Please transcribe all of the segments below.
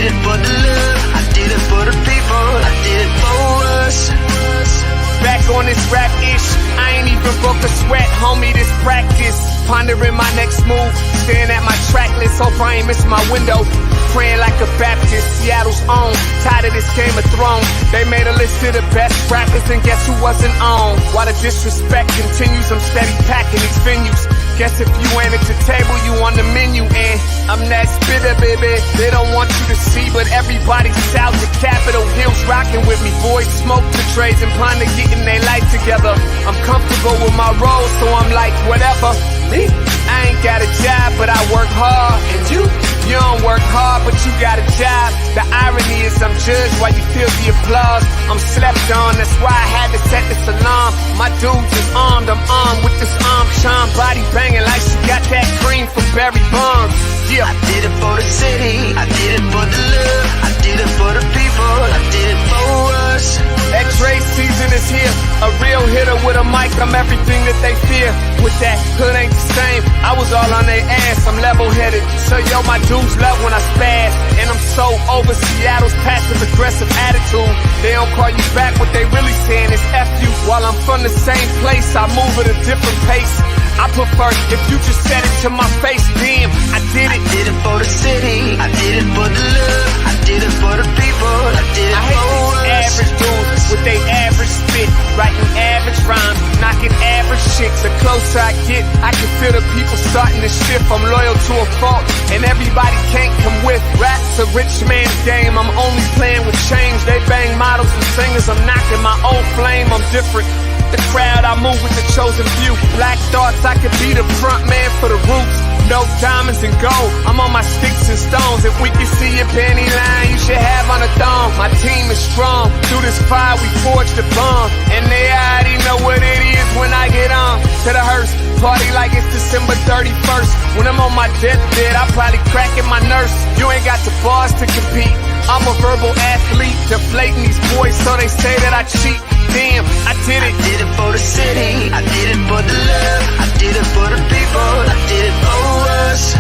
did it for the love, I did it for the people, I did it for us. Back on this rap ish, I ain't even broke a sweat, homie, this practice. Pondering my next move, staring at my track list, hope I ain't miss my window. Praying like a Baptist, Seattle's own. Tired of this Game of Thrones. They made a list of the best rappers, and guess who wasn't on? While the disrespect continues, I'm steady packing these venues. Guess if you ain't at the table, you on the menu. And I'm that spitter, baby. They don't want you to see, but everybody's out to Capitol Hill's rocking with me. Boys smoke the trays and plan to getting their life together. I'm comfortable with my role, so I'm like, whatever. Me? I ain't got a job, but I work hard. And you don't work hard, but you got a job. The irony is I'm judged while you feel the applause. I'm slept on, that's why I had to set this alarm. My dudes is armed, I'm armed with this arm charm. Body banging like she got that cream from Barry Bonds. Yeah. I did it for the city, I did it for the love, I did it for the people, I did it for us. That Dre season is here, a real hitter with a mic, I'm everything that they fear. With that hood ain't the same, I was all on their ass, I'm level-headed. So yo, my dudes love when I spaz, and I'm so over Seattle's passive-aggressive attitude. They don't call you back, what they really saying is F you. While I'm from the same place, I move at a different pace. I prefer if you just said it to my face, damn, I did it. I did it for the city, I did it for the love, I did it for the people, I did it I hate for these us. average dudes with they average spit, writing average rhymes, knocking average chicks. The closer I get, I can feel the people starting to shift. I'm loyal to a fault, and everybody can't come with. Rap's a rich man's game, I'm only playing with change. They bang models and singers, I'm knocking my own flame, I'm different. The crowd, I move with the chosen few. Black thoughts, I could be the front man for the roots. No diamonds and gold, I'm on my sticks and stones. If we can see your panty line, you should have on a thong. My team is strong, through this fire we forged a bond. And they already know what it is when I get on to the hearse. Party like it's December 31st. When I'm on my deathbed, I probably cracking my nurse. You ain't got the bars to compete. I'm a verbal athlete, deflating these boys so they say that I cheat. Damn, I did it. I did it for the city, I did it for the love, I did it for the people, I did it for us.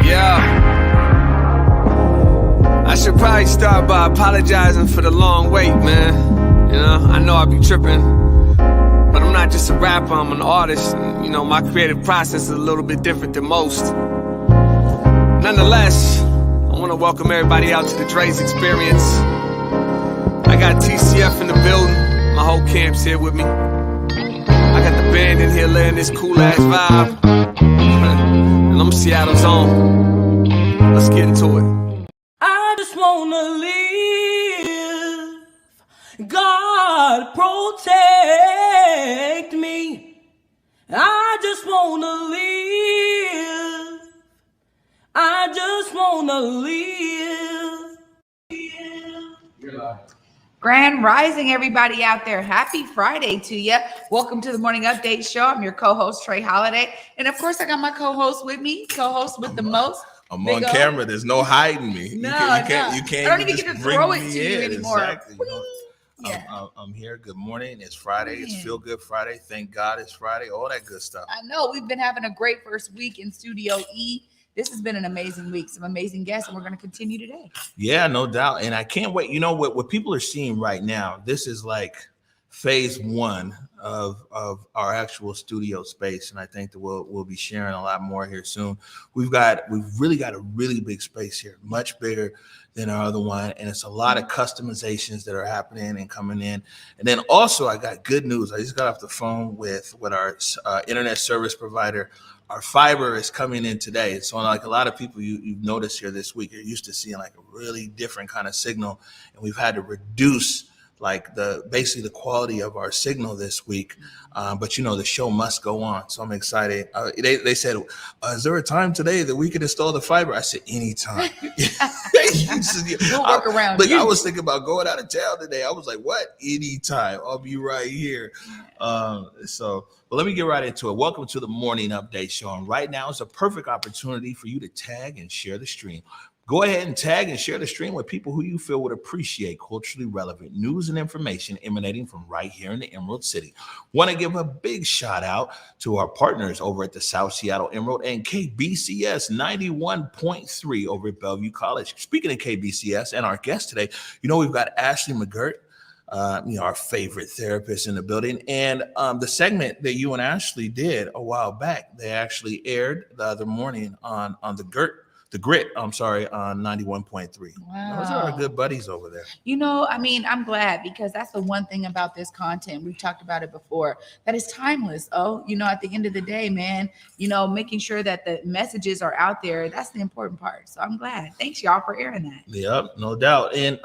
Yeah. I should probably start by apologizing for the long wait, man. You know, I know I be tripping, but I'm not just a rapper, I'm an artist. And, you know, my creative process is a little bit different than most. Nonetheless, I want to welcome everybody out to the Dre's Experience. I got TCF in the building, my whole camp's here with me. I got the band in here laying this cool-ass vibe. And I'm Seattle's own. Let's get into it. I just wanna live. God protect me. I just wanna live. I just wanna live. Grand Rising, everybody out there. Happy Friday to you. Welcome to the Morning Update Show. I'm your co-host, Trey Holiday. And of course, I got my co-host with me, co-host with the most. I'm on camera. There's no hiding me. No, you can't. I don't even get to throw it to you anymore. Exactly. I'm here. Good morning. It's Friday. It's Feel Good Friday. Thank God it's Friday. All that good stuff. I know. We've been having a great first week in Studio E. This has been an amazing week. Some amazing guests, and we're going to continue today. Yeah, no doubt. And I can't wait. You know what people are seeing right now, this is like phase one of our actual studio space. And I think that we'll be sharing a lot more here soon. We've really got a really big space here, much bigger than our other one. And it's a lot of customizations that are happening and coming in. And then also I got good news. I just got off the phone with our internet service provider. Our fiber is coming in today. So like a lot of people you've noticed here this week, you're used to seeing like a really different kind of signal. And we've had to reduce like basically the quality of our signal this week. But you know, the show must go on. So I'm excited. They said, is there a time today that we can install the fiber? I said, anytime. We'll work around you. I was thinking about going out of town today. I was like, what? Anytime. I'll be right here. But let me get right into it. Welcome to the Morning Update Show. And right now is a perfect opportunity for you to tag and share the stream. Go ahead and tag and share the stream with people who you feel would appreciate culturally relevant news and information emanating from right here in the Emerald City. Want to give a big shout out to our partners over at the South Seattle Emerald and KBCS 91.3 over at Bellevue College. Speaking of KBCS and our guest today, we've got Ashley McGirt, our favorite therapist in the building. And the segment that you and Ashley did a while back, they actually aired the other morning on the Grit, on 91.3. Wow. Those are our good buddies over there. I'm glad, because that's the one thing about this content. We've talked about it before, that is timeless. At the end of the day, man, making sure that the messages are out there, that's the important part. So I'm glad. Thanks, y'all, for airing that. Yep, no doubt. And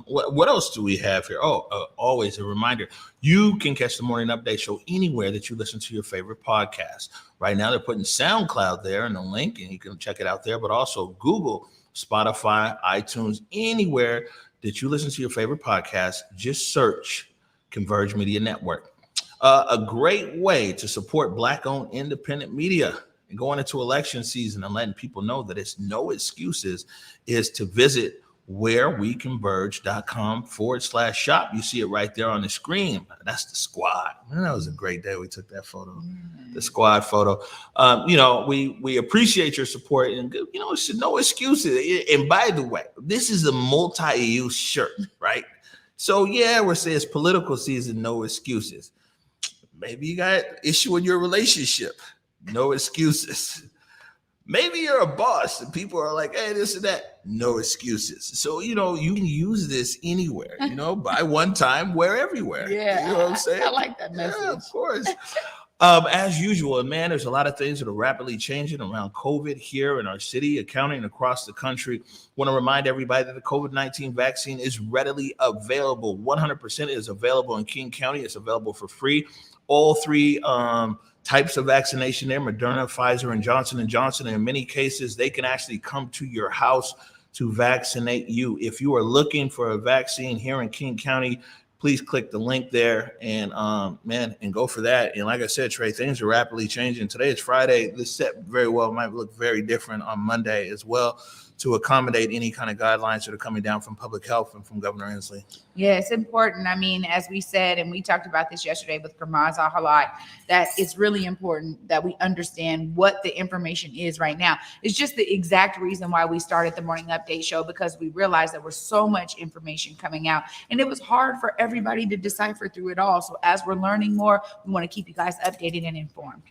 what else do we have here? Always a reminder, you can catch the Morning Update Show anywhere that you listen to your favorite podcast. Right now, they're putting SoundCloud there in the link, and you can check it out there, but also Google, Spotify, iTunes, anywhere that you listen to your favorite podcast, just search Converge Media Network. A great way to support Black-owned independent media and going into election season and letting people know that it's no excuses is to visit whereweconverge.com/shop. You see it right there on the screen. That's the squad. Man, that was a great day. We took that photo, the squad photo. We appreciate your support, and it's no excuses. And by the way, this is a multi-use shirt, right? So yeah, we're saying it's political season, no excuses. Maybe you got an issue in your relationship, no excuses. Maybe you're a boss and people are like, hey, this and that. No excuses. So, you can use this anywhere, buy one time, wear everywhere. Yeah. You know what I'm saying? I like that message. Yeah, of course. As usual, man, there's a lot of things that are rapidly changing around COVID here in our city, accounting across the country. Want to remind everybody that the COVID-19 vaccine is readily available. 100% is available in King County. It's available for free. All three types of vaccination there, Moderna, Pfizer, and Johnson & Johnson. And in many cases, they can actually come to your house to vaccinate you. If you are looking for a vaccine here in King County, please click the link there and go for that. And like I said, Trey, things are rapidly changing. Today is Friday. This set very well might look very different on Monday as well, to accommodate any kind of guidelines that are coming down from public health and from Governor Inslee. Yeah, it's important. As we said, and we talked about this yesterday with Karmaz Al-Halak, that it's really important that we understand what the information is right now. It's just the exact reason why we started the Morning Update Show, because we realized there was so much information coming out, and it was hard for everybody to decipher through it all. So as we're learning more, we want to keep you guys updated and informed.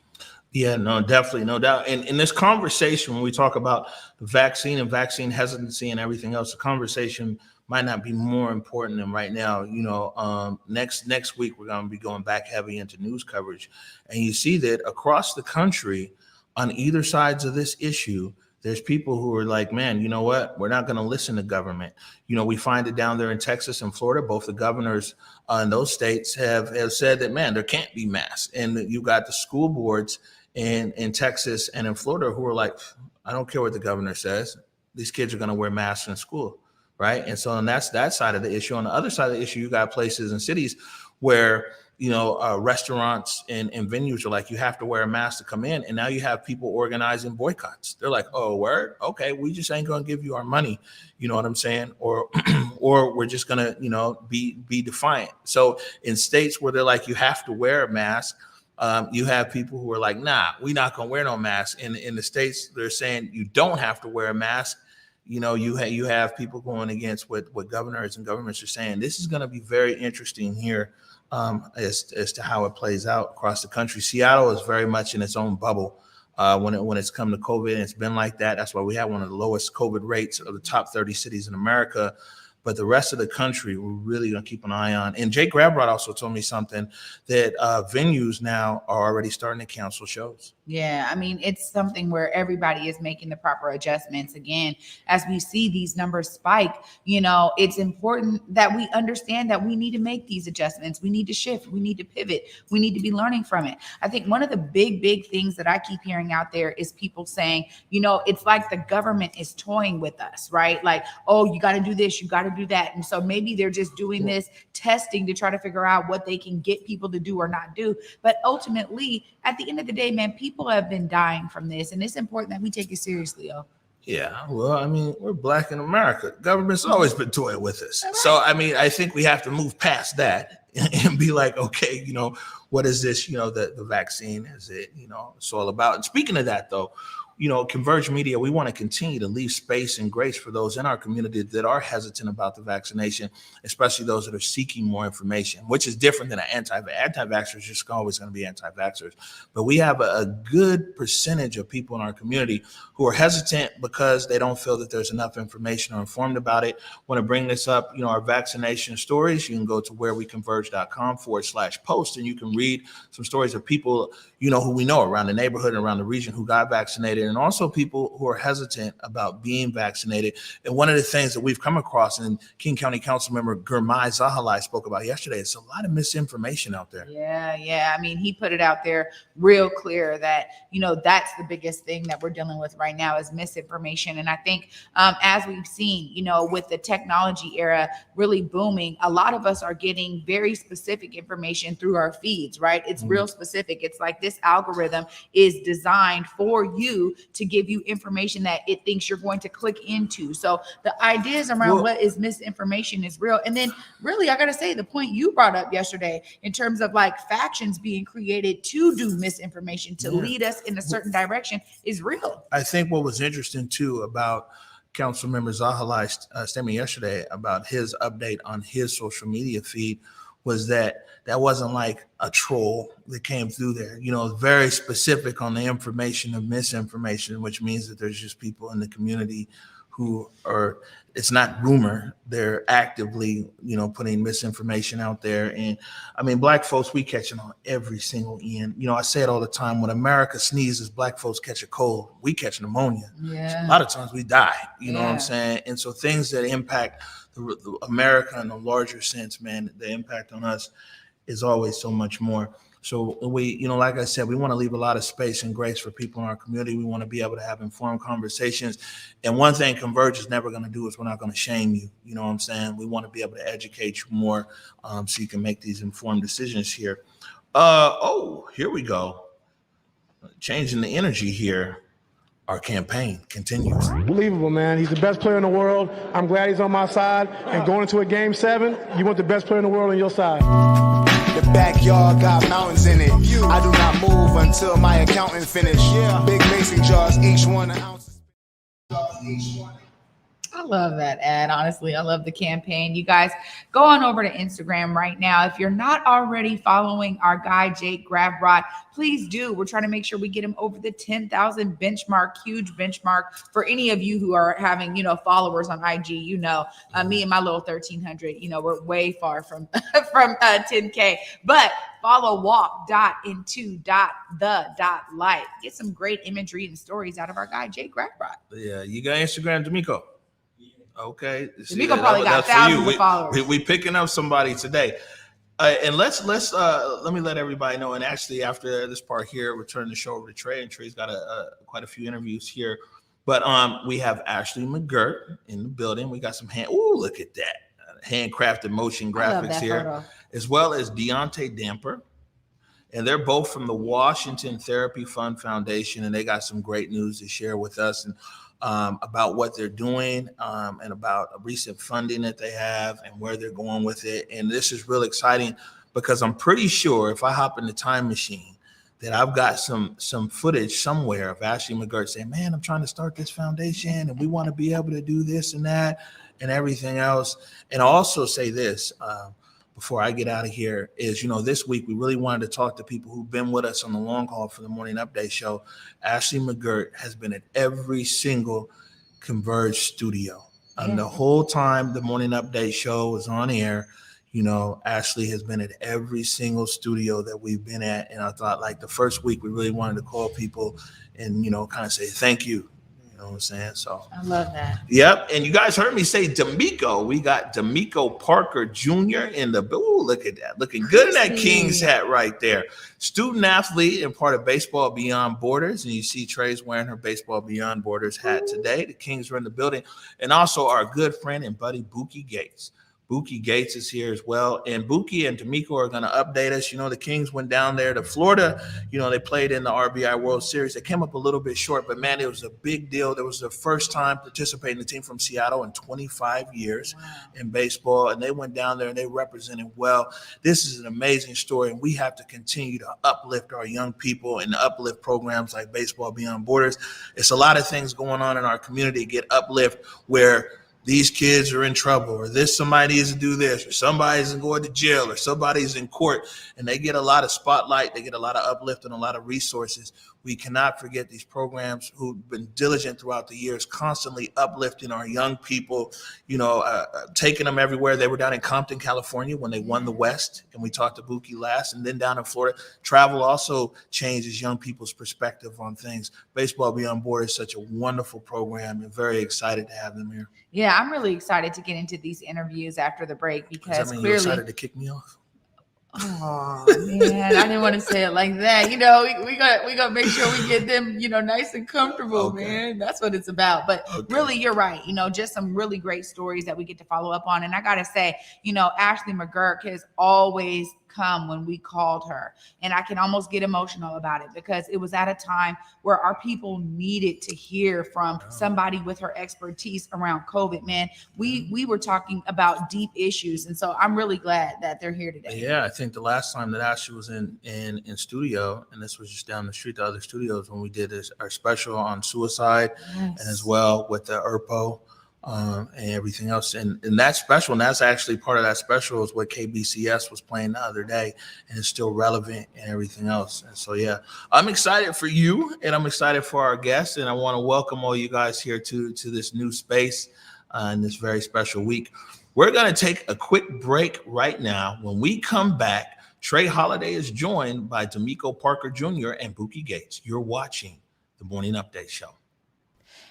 Yeah, no, definitely, no doubt. And in this conversation, when we talk about the vaccine and vaccine hesitancy and everything else, the conversation might not be more important than right now. Next week, we're going to be going back heavy into news coverage. And you see that across the country, on either sides of this issue, there's people who are like, man, you know what? We're not going to listen to government. We find it down there in Texas and Florida. Both the governors in those states have said that, man, there can't be masks. And you got the school boards in Texas and in Florida who are like, I don't care what the governor says. These kids are going to wear masks in school, right? And so, and that's that side of the issue. On the other side of the issue, you got places and cities where, restaurants and venues are like, you have to wear a mask to come in. And now you have people organizing boycotts. They're like, oh, word? Okay, we just ain't going to give you our money. You know what I'm saying? Or we're just going to, be defiant. So in states where they're like, you have to wear a mask, you have people who are like, nah, we're not going to wear no mask. In the states, they're saying you don't have to wear a mask. You have people going against what governors and governments are saying. This is going to be very interesting here as to how it plays out across the country. Seattle is very much in its own bubble when it's come to COVID. And it's been like that. That's why we have one of the lowest COVID rates of the top 30 cities in America. But the rest of the country, we're really going to keep an eye on. And Jake Grabrod also told me something that venues now are already starting to cancel shows. Yeah, it's something where everybody is making the proper adjustments. Again, as we see these numbers spike, it's important that we understand that we need to make these adjustments. We need to shift. We need to pivot. We need to be learning from it. I think one of the big things that I keep hearing out there is people saying, it's like the government is toying with us, right? Like, oh, you got to do this, you got to do that. And so maybe they're just doing this testing to try to figure out what they can get people to do or not do. But ultimately, at the end of the day, man, people have been dying from this, and it's important that we take it seriously, yo. Yeah, well, I mean, we're black in America. Government's always been toying with us. So, I mean, I think we have to move past that and be like, okay, what is this? The vaccine is it? It's all about. And speaking of that, though, Converge Media, we want to continue to leave space and grace for those in our community that are hesitant about the vaccination, especially those that are seeking more information, which is different than an anti-vaxxers. Just always going to be anti-vaxxers. But we have a good percentage of people in our community who are hesitant because they don't feel that there's enough information or informed about it. Want to bring this up, our vaccination stories. You can go to whereweconverge.com/post, and you can read some stories of people, who we know around the neighborhood and around the region who got vaccinated, and also people who are hesitant about being vaccinated. And one of the things that we've come across, and King County Council Member Gurmai Zahalai spoke about yesterday, it's a lot of misinformation out there. Yeah. I mean, he put it out there real clear that, that's the biggest thing that we're dealing with right now is misinformation. And I think as we've seen, with the technology era really booming, a lot of us are getting very specific information through our feeds, right? It's real specific. It's like this algorithm is designed for you to give you information that it thinks you're going to click into. So the ideas around what is misinformation is real. And then really, I got to say, the point you brought up yesterday in terms of like factions being created to do misinformation, to lead us in a certain direction is real. I think what was interesting too about Councilmember Zahalai's statement yesterday about his update on his social media feed was that wasn't like a troll that came through there. Very specific on the information of misinformation, which means that there's just people in the community who are, it's not rumor, they're actively, putting misinformation out there. And I mean, black folks, we catching on every single end. I say it all the time, when America sneezes, black folks catch a cold, we catch pneumonia. Yeah. A lot of times we die, you know what I'm saying? And so things that impact the America in a larger sense, man, the impact on us is always so much more. So we, like I said, we want to leave a lot of space and grace for people in our community. We want to be able to have informed conversations. And one thing Converge is never going to do is we're not going to shame you. You know what I'm saying? We want to be able to educate you more so you can make these informed decisions here. Here we go. Changing the energy here. Our campaign continues. Unbelievable, man. He's the best player in the world. I'm glad he's on my side. And going into a game 7, you want the best player in the world on your side. The backyard got mountains in it. I do not move until my accountant finish. Big mason jars, each one an ounce. I love that ad. Honestly, I love the campaign. You guys go on over to Instagram right now. If you're not already following our guy, Jake Grabrot, please do. We're trying to make sure we get him over the 10,000 benchmark, huge benchmark for any of you who are having, followers on IG. Me and my little 1,300, we're way far from 10K, but follow walk.into.the.light. Get some great imagery and stories out of our guy, Jake Grabrot. Yeah, you got Instagram, D'Amico? Okay. D'Amico probably got thousands of followers. We picking up somebody today. And let me let everybody know. And actually, after this part here, we'll turn the show over to Trey. And Trey's got quite a few interviews here. But we have Ashley McGirt in the building. We got some look at that. Handcrafted motion graphics here. Photo. As well as Deontay Damper. And they're both from the Washington Therapy Fund Foundation. And they got some great news to share with us. And about what they're doing and about a recent funding that they have and where they're going with it. And this is real exciting because I'm pretty sure if I hop in the time machine that I've got some footage somewhere of Ashley McGirt saying, man, I'm trying to start this foundation and we want to be able to do this and that and everything else. And I'll also say this, before I get out of here is, this week we really wanted to talk to people who've been with us on the long haul for the Morning Update show. Ashley McGirt has been at every single Converge studio. And the whole time the Morning Update show was on air, Ashley has been at every single studio that we've been at. And I thought like the first week we really wanted to call people and, kind of say thank you. You know what I'm saying? So I love that. Yep. And you guys heard me say D'Amico. We got D'Amico Parker Jr. in the look at that. Looking good in that Kings hat right there. Student athlete and part of Baseball Beyond Borders. And you see Trey's wearing her Baseball Beyond Borders hat today. The Kings are in the building. And also our good friend and buddy Bookie Gates. Bookie Gates is here as well. And Bookie and D'Amico are going to update us. The Kings went down there to Florida. They played in the RBI World Series. They came up a little bit short, but man, it was a big deal. It was the first time participating the team from Seattle in 25 years in baseball. And they went down there and they represented well. This is an amazing story. And we have to continue to uplift our young people and uplift programs like Baseball Beyond Borders. It's a lot of things going on in our community to get uplift where these kids are in trouble, or somebody needs to do this, or somebody's going to jail, or somebody's in court, and they get a lot of spotlight, they get a lot of uplift and a lot of resources. We cannot forget these programs who've been diligent throughout the years, constantly uplifting our young people, taking them everywhere. They were down in Compton, California when they won the West, and we talked to Bookie last, and then down in Florida. Travel also changes young people's perspective on things. Baseball Beyond Borders is such a wonderful program, and very excited to have them here. Yeah, I'm really excited to get into these interviews after the break because Does that mean clearly you're excited to kick me off? Oh man, I didn't want to say it like that. We gotta make sure we get them, nice and comfortable, Okay. man. That's what it's about. But really, you're right. Just some really great stories that we get to follow up on. And I gotta say, Ashley McGirt has always come when we called her, and I can almost get emotional about it because it was at a time where our people needed to hear from somebody with her expertise around COVID. Man, we were talking about deep issues, and so I'm really glad that they're here today. Yeah, I think the last time that Ashley was in studio, and this was just down the street, the other studios, when we did our special on suicide, and as well with the ERPO. And everything else, and that special, and that's actually part of that special is what KBCS was playing the other day, and it's still relevant and everything else. And so, yeah, I'm excited for you, and I'm excited for our guests, and I want to welcome all you guys here to this new space in this very special week. We're going to take a quick break right now. When we come back, Trey Holiday is joined by D'Amico Parker Jr. and Bookie Gates. You're watching the Morning Update Show.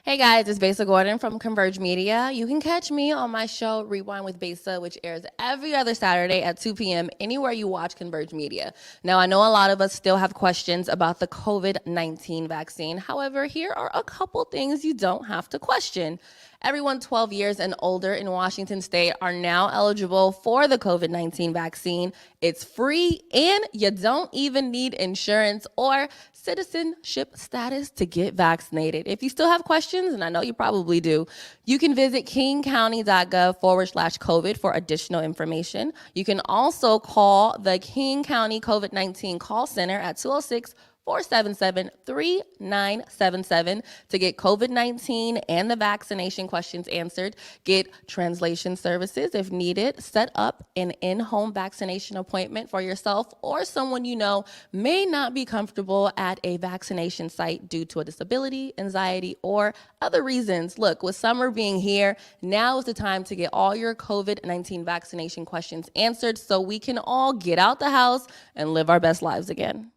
Hey guys, it's Besa Gordon from Converge Media. You can catch me on my show Rewind with Besa, which airs every other Saturday at 2 p.m. anywhere you watch Converge Media. Now, I know a lot of us still have questions about the COVID-19 vaccine. However, here are a couple things you don't have to question. Everyone 12 years and older in Washington State are now eligible for the COVID-19 vaccine. It's free, and you don't even need insurance or citizenship status to get vaccinated. If you still have questions, and I know you probably do, you can visit kingcounty.gov/COVID for additional information. You can also call the King County COVID-19 call center at 206-477-3977 to get COVID-19 and the vaccination questions answered, get translation services if needed, set up an in-home vaccination appointment for yourself or someone you know may not be comfortable at a vaccination site due to a disability, anxiety, or other reasons. Look, with summer being here, now is the time to get all your COVID-19 vaccination questions answered so we can all get out the house and live our best lives again.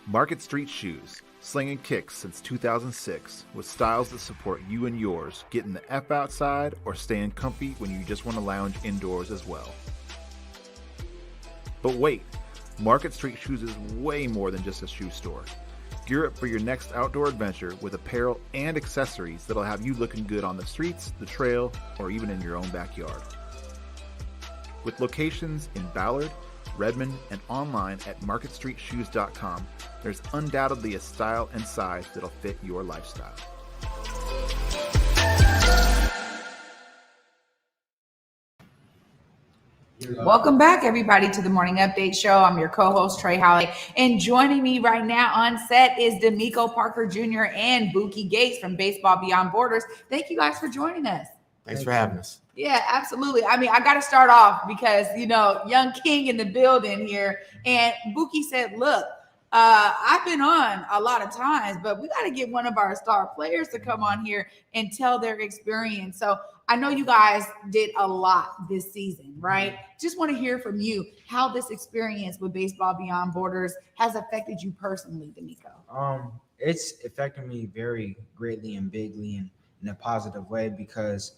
Market Street Shoes, slinging kicks since 2006 with styles that support you and yours, getting the F outside or staying comfy when you just want to lounge indoors as well. But wait, Market Street Shoes is way more than just a shoe store. Gear up for your next outdoor adventure with apparel and accessories that'll have you looking good on the streets, the trail, or even in your own backyard. With locations in Ballard, Redmond, and online at marketstreetshoes.com, there's undoubtedly a style and size that'll fit your lifestyle. Welcome back, everybody, to the Morning Update Show. I'm your co-host, Trey Holiday, and joining me right now on set is D'Amico Parker Jr. and Bookie Gates from Baseball Beyond Borders. Thank you guys for joining us. Thanks for having us. Yeah, absolutely. I mean, I got to start off because, young king in the building here. And Bookie said, look, I've been on a lot of times, but we got to get one of our star players to come on here and tell their experience. So I know you guys did a lot this season, right? Just want to hear from you how this experience with Baseball Beyond Borders has affected you personally, D'Amico. It's affected me very greatly and bigly in a positive way because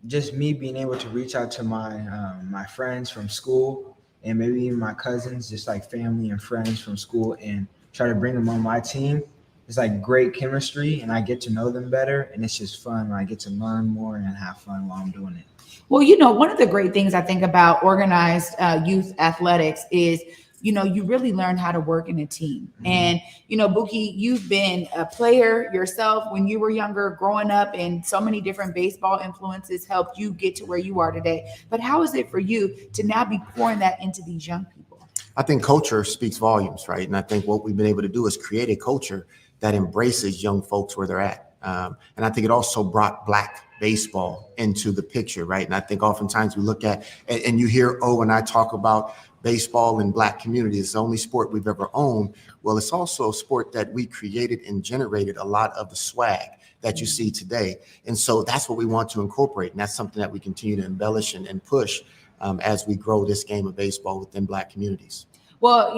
just me being able to reach out to my friends from school and maybe even my cousins, just like family and friends from school, and try to bring them on my team. It's like great chemistry, and I get to know them better, and it's just fun when I get to learn more and have fun while I'm doing it. Well, one of the great things I think about organized youth athletics is, you really learn how to work in a team. Mm-hmm. And, Bookie, you've been a player yourself when you were younger, growing up, and so many different baseball influences helped you get to where you are today. But how is it for you to now be pouring that into these young people? I think culture speaks volumes, right? And I think what we've been able to do is create a culture that embraces young folks where they're at. And I think it also brought Black baseball into the picture, right? And I think oftentimes we look at, and you hear and I talk about baseball in Black communities. It's the only sport we've ever owned. Well, it's also a sport that we created and generated a lot of the swag that you see today. And so that's what we want to incorporate. And that's something that we continue to embellish and push as we grow this game of baseball within Black communities. Well,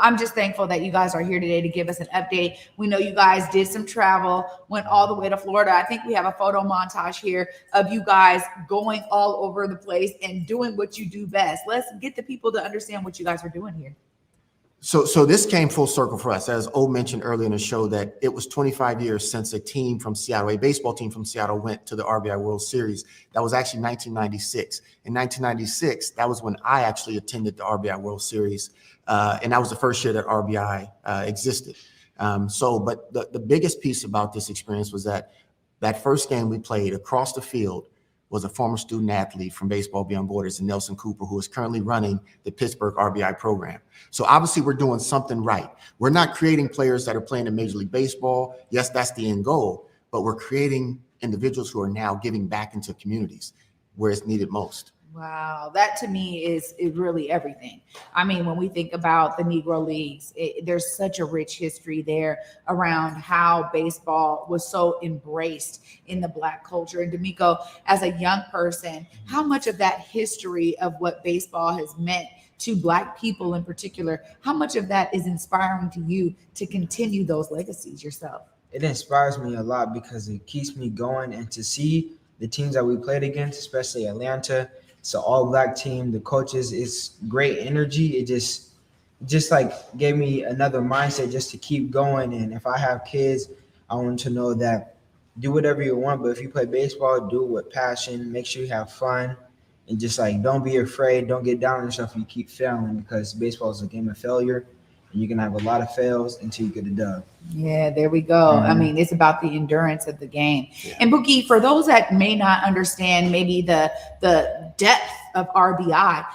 I'm just thankful that you guys are here today to give us an update. We know you guys did some travel, went all the way to Florida. I think we have a photo montage here of you guys going all over the place and doing what you do best. Let's get the people to understand what you guys are doing here. So this came full circle for us. As O mentioned earlier in the show, that it was 25 years since a team from Seattle, a baseball team from Seattle, went to the RBI World Series. That was actually 1996. In 1996, that was when I actually attended the RBI World Series. And that was the first year that RBI existed. But the biggest piece about this experience was that first game we played across the field was a former student athlete from Baseball Beyond Borders, and Nelson Cooper, who is currently running the Pittsburgh RBI program. So obviously we're doing something right. We're not creating players that are playing in Major League Baseball. Yes, that's the end goal, but we're creating individuals who are now giving back into communities where it's needed most. Wow, that to me is really everything. I mean, when we think about the Negro Leagues, there's such a rich history there around how baseball was so embraced in the Black culture. And D'Amico, as a young person, how much of that history of what baseball has meant to Black people in particular, how much of that is inspiring to you to continue those legacies yourself? It inspires me a lot because it keeps me going, and to see the teams that we played against, especially Atlanta. It's an all-Black team. The coaches, it's great energy. It just like gave me another mindset just to keep going. And if I have kids, I want to know that do whatever you want, but if you play baseball, do it with passion. Make sure you have fun, and just like don't be afraid. Don't get down on yourself if you keep failing, because baseball is a game of failure. And you're going to have a lot of fails until you get a dub. Yeah, there we go. I mean, it's about the endurance of the game. Yeah. And Bookie, for those that may not understand maybe the depth of RBI,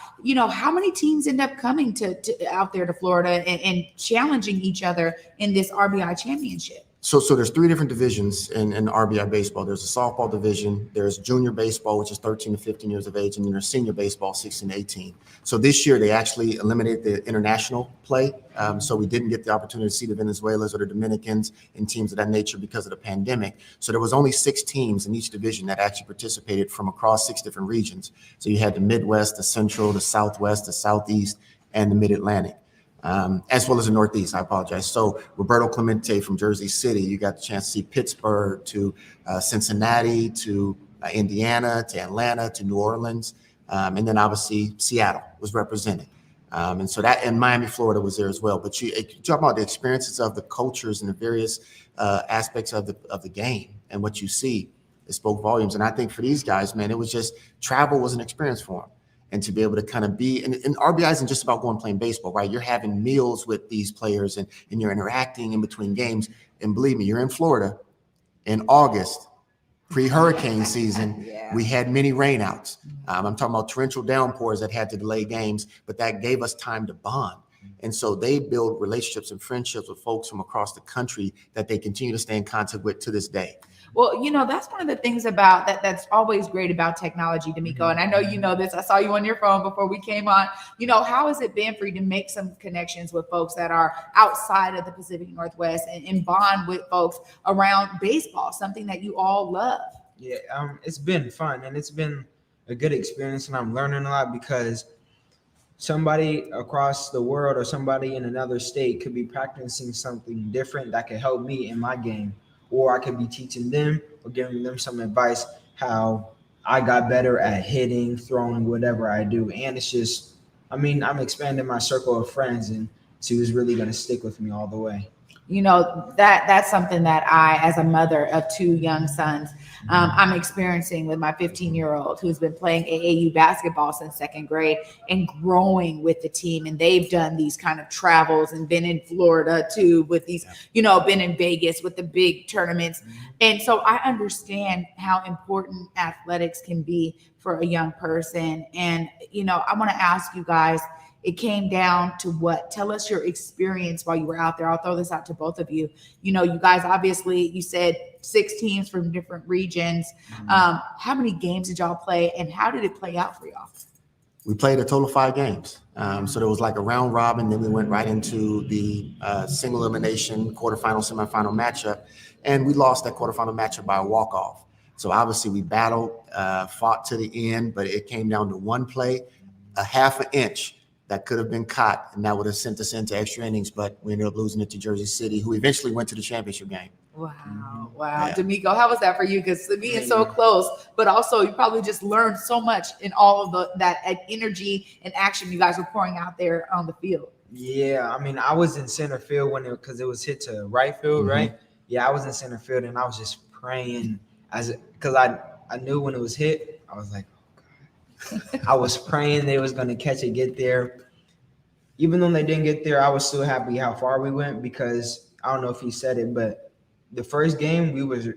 how many teams end up coming to out there to Florida and challenging each other in this RBI championship? So there's three different divisions in RBI baseball. There's a softball division, there's junior baseball, which is 13 to 15 years of age, and then there's senior baseball, 16 to 18. So this year they actually eliminated the international play. So we didn't get the opportunity to see the Venezuelans or the Dominicans and teams of that nature because of the pandemic. So there was only 6 teams in each division that actually participated from across 6 different regions. So you had the Midwest, the Central, the Southwest, the Southeast, and the Mid-Atlantic. As well as the Northeast, I apologize. So Roberto Clemente from Jersey City, you got the chance to see Pittsburgh, to Cincinnati, to Indiana, to Atlanta, to New Orleans. And then obviously Seattle was represented. And so that, and Miami, Florida was there as well. But you talk about the experiences of the cultures and the various aspects of the game and what you see, it spoke volumes. And I think for these guys, man, it was just, travel was an experience for them. And to be able to kind of be, and RBI isn't just about going playing baseball, right? You're having meals with these players and you're interacting in between games. And believe me, you're in Florida in August, pre-hurricane season. Yeah. We had many rainouts. I'm talking about torrential downpours that had to delay games, but that gave us time to bond. And so they build relationships and friendships with folks from across the country that they continue to stay in contact with to this day. Well, that's one of the things about that's always great about technology, D'Amico. And I know you know this. I saw you on your phone before we came on. How has it been for you to make some connections with folks that are outside of the Pacific Northwest and bond with folks around baseball, something that you all love? Yeah, it's been fun, and it's been a good experience, and I'm learning a lot because somebody across the world or somebody in another state could be practicing something different that could help me in my game. Or I could be teaching them or giving them some advice how I got better at hitting, throwing, whatever I do. And it's just, I mean, I'm expanding my circle of friends and see who's really going to stick with me all the way. You know, that's something that I, as a mother of 2 young sons, I'm experiencing with my 15-year-old who's been playing AAU basketball since 2nd grade and growing with the team. And they've done these kind of travels and been in Florida too with these, you know, been in Vegas with the big tournaments. And so I understand how important athletics can be for a young person. And, you know, I want to ask you guys, it came down to what? Tell us your experience while you were out there. I'll throw this out to both of you. You know, you guys, obviously, you said 6 teams from different regions. How many games did y'all play, and how did it play out for y'all? We played a total of 5 games. So there was like a round robin. Then we went right into the single elimination quarterfinal, semifinal matchup. And we lost that quarterfinal matchup by a walk-off. So obviously we battled, fought to the end, but it came down to one play, a half an inch that could have been caught, and that would have sent us into extra innings, but we ended up losing it to Jersey City, who eventually went to the championship game. Wow. Wow. Yeah. D'Amico, how was that for you? Because being so close, but also you probably just learned so much in all of that energy and action you guys were pouring out there on the field. Yeah, I mean, I was in center field because it was hit to right field, right? Yeah, I was in center field, and I was just praying because I knew when it was hit, I was like, oh, God. I was praying they was going to catch it, get there. Even though they didn't get there, I was still happy how far we went because I don't know if he said it, but the first game we was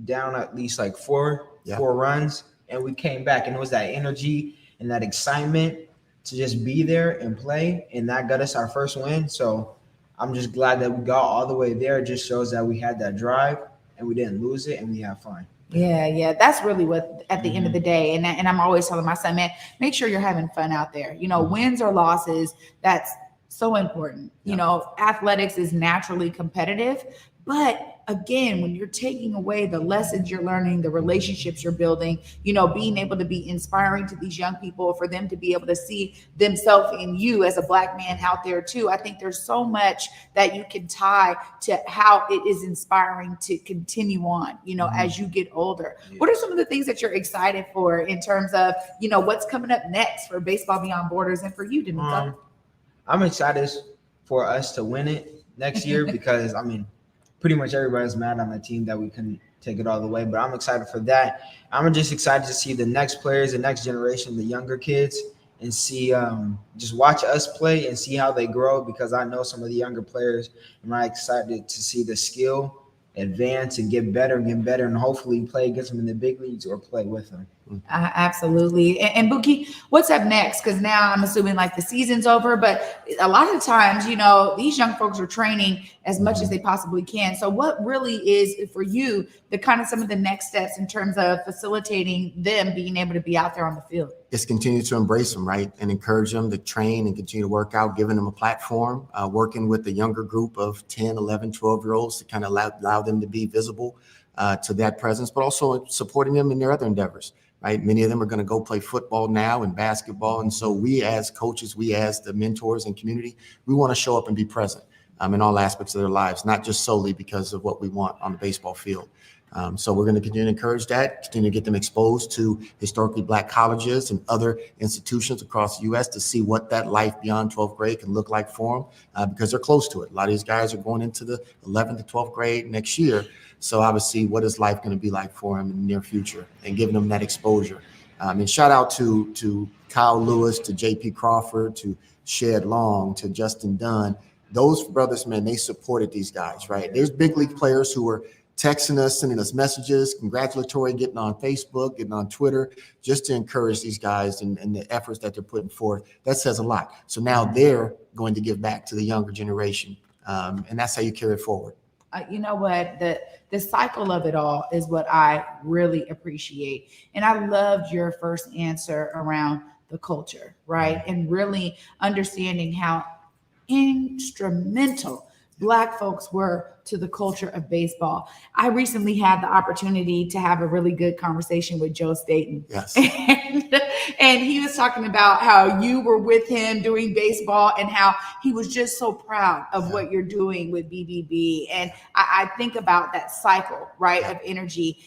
down at least like four runs, and we came back, and it was that energy and that excitement to just be there and play, and that got us our first win. So I'm just glad that we got all the way there. It just shows that we had that drive and we didn't lose it, and we had fun. Yeah. That's really what, at the end of the day, and I'm always telling my son, man, make sure you're having fun out there. You know, wins or losses, that's so important. You know, athletics is naturally competitive, but again, when you're taking away the lessons you're learning, the relationships you're building, you know, being able to be inspiring to these young people, for them to be able to see themselves in you as a Black man out there too. I think there's so much that you can tie to how it is inspiring to continue on, you know, as you get older. What are some of the things that you're excited for in terms of, you know, what's coming up next for Baseball Beyond Borders and for you, D'Amico? I'm excited for us to win it next year because, I mean, pretty much everybody's mad on the team that we couldn't take it all the way, but I'm excited for that. I'm just excited to see the next players, the next generation, the younger kids, and see, just watch us play and see how they grow, because I know some of the younger players, and I'm excited to see the skill advance and get better, and hopefully play against them in the big leagues or play with them. Absolutely. And Bookie, what's up next? Because now I'm assuming like the season's over, but a lot of the times, you know, these young folks are training as much as they possibly can. So what really is for you the kind of some of the next steps in terms of facilitating them being able to be out there on the field? Just continue to embrace them, right? And encourage them to train and continue to work out, giving them a platform, working with the younger group of 10, 11, 12-year-olds to kind of allow them to be visible to that presence, but also supporting them in their other endeavors. Right. Many of them are going to go play football now and basketball. And so we as coaches, we as the mentors and community, we want to show up and be present in all aspects of their lives, not just solely because of what we want on the baseball field. So we're going to continue to encourage that, continue to get them exposed to historically Black colleges and other institutions across the U.S. to see what that life beyond 12th grade can look like for them because they're close to it. A lot of these guys are going into the 11th to 12th grade next year. So obviously, what is life going to be like for them in the near future, and giving them that exposure. And shout out to Kyle Lewis, to J.P. Crawford, to Shed Long, to Justin Dunn. Those brothers, man, they supported these guys, right? There's big league players who were texting us, sending us messages, congratulatory, getting on Facebook, getting on Twitter, just to encourage these guys and the efforts that they're putting forth. That says a lot. So now they're going to give back to the younger generation, and that's how you carry it forward. You know what, the cycle of it all is what I really appreciate. And I loved your first answer around the culture, right? And really understanding how instrumental Black folks were to the culture of baseball. I recently had the opportunity to have a really good conversation with Joe Staten. Yes. And he was talking about how you were with him doing baseball and how he was just so proud of what you're doing with BBB. And I think about that cycle, right, of energy.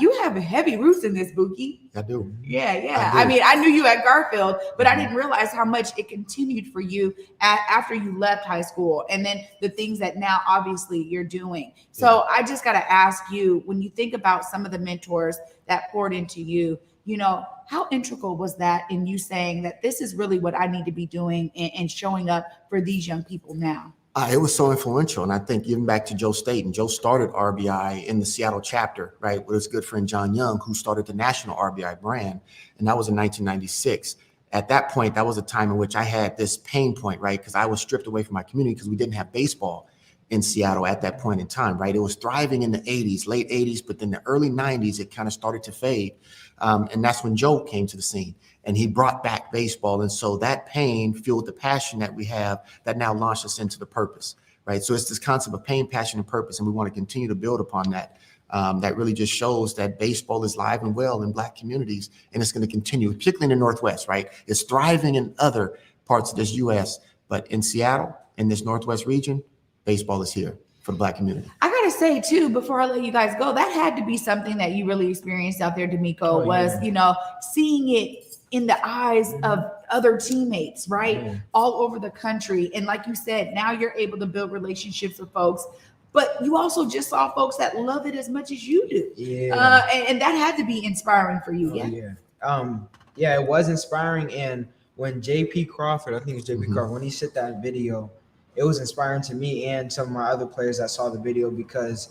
You have heavy roots in this, Bookie. I do. Yeah. I mean, I knew you at Garfield, but I didn't realize how much it continued for you after you left high school, and then the things that now obviously you're doing. So I just got to ask you, when you think about some of the mentors that poured into you, you know, how integral was that in you saying that this is really what I need to be doing and showing up for these young people now? It was so influential. And I think even back to Joe Staten, Joe started RBI in the Seattle chapter, right, with his good friend John Young, who started the national RBI brand. And that was in 1996. At that point, that was a time in which I had this pain point, right, because I was stripped away from my community because we didn't have baseball in Seattle at that point in time, right? It was thriving in the 80s, late 80s, but then the early 90s, it kind of started to fade. And that's when Joe came to the scene and he brought back baseball. And so that pain fueled the passion that we have that now launched us into the purpose, right? So it's this concept of pain, passion, and purpose. And we want to continue to build upon that. That really just shows that baseball is live and well in Black communities, and it's going to continue, particularly in the Northwest, right? It's thriving in other parts of this U.S., but in Seattle, in this Northwest region, baseball is here for the Black community. I gotta say too, before I let you guys go, that had to be something that you really experienced out there, D'Amico, you know, seeing it in the eyes of other teammates, right? All over the country. And like you said, now you're able to build relationships with folks, but you also just saw folks that love it as much as you do. And that had to be inspiring for you. It was inspiring. And when JP Crawford, I think it was JP Crawford, when he sent that video, it was inspiring to me and some of my other players that saw the video, because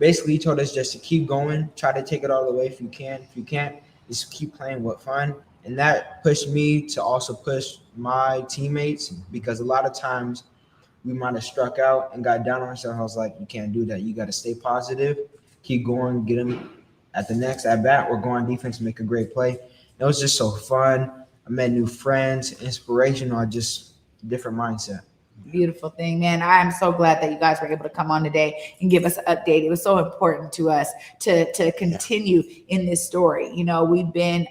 basically he told us just to keep going, try to take it all the way if you can. If you can't, just keep playing with fun. And that pushed me to also push my teammates, because a lot of times we might have struck out and got down on ourselves. I was like, you can't do that. You got to stay positive, keep going, get them at the next at bat, or go on defense, make a great play. It was just so fun. I met new friends, inspirational, just different mindset. Beautiful thing, man. I'm so glad that you guys were able to come on today and give us an update. It was so important to us to continue in this story. You know, we've been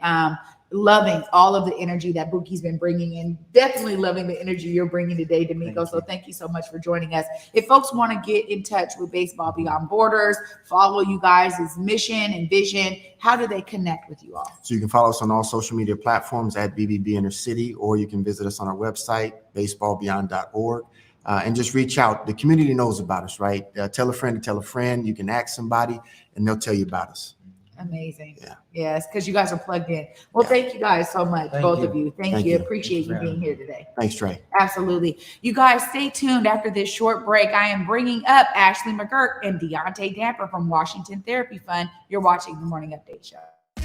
loving all of the energy that Bookie's been bringing in, definitely loving the energy you're bringing today, D'Amico. So thank you so much for joining us. If folks want to get in touch with Baseball Beyond Borders, follow you guys' mission and vision, how do they connect with you all? So you can follow us on all social media platforms at BBB Inner City, or you can visit us on our website, baseballbeyond.org, and just reach out. The community knows about us, right? Tell a friend to tell a friend. You can ask somebody and they'll tell you about us. Amazing. Yes, because you guys are plugged in. Well, thank you guys so much, both of you. Thank you. Appreciate you being here today. Thanks, Trey. Absolutely. You guys stay tuned. After this short break, I am bringing up Ashley McGirt and Deontay Damper from Washington Therapy Fund. You're watching the Morning Update Show. I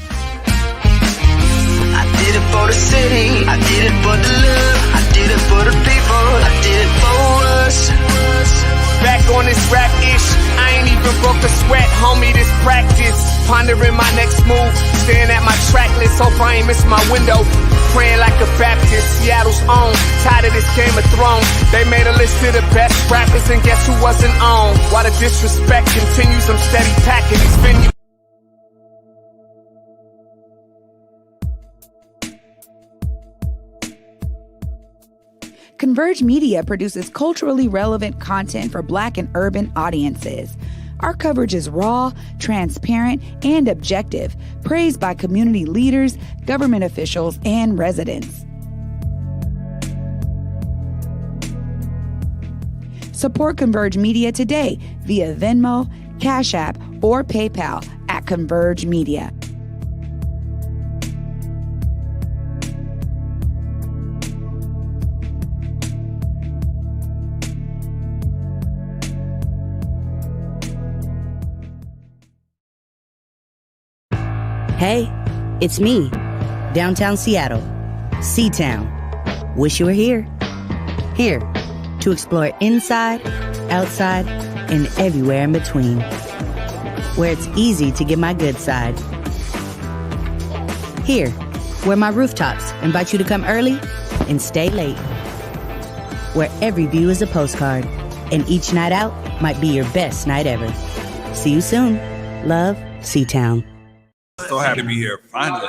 did it for the city, I did it for the love, I did it for the people, I did it for us. Back on this rap ish, I ain't even broke a sweat, homie, this practice. Pondering my next move, staring at my track list, hope I ain't miss my window. Praying like a Baptist, Seattle's own. Tired of this Game of Thrones. They made a list of the best rappers, and guess who wasn't on? While the disrespect continues, I'm steady packing these venues. Converge Media produces culturally relevant content for Black and urban audiences. Our coverage is raw, transparent, and objective, praised by community leaders, government officials, and residents. Support Converge Media today via Venmo, Cash App, or PayPal at Converge Media. Hey, it's me, downtown Seattle, C-Town. Wish you were here. Here, to explore inside, outside, and everywhere in between. Where it's easy to get my good side. Here, where my rooftops invite you to come early and stay late. Where every view is a postcard, and each night out might be your best night ever. See you soon. Love, C-Town. So happy to be here, finally.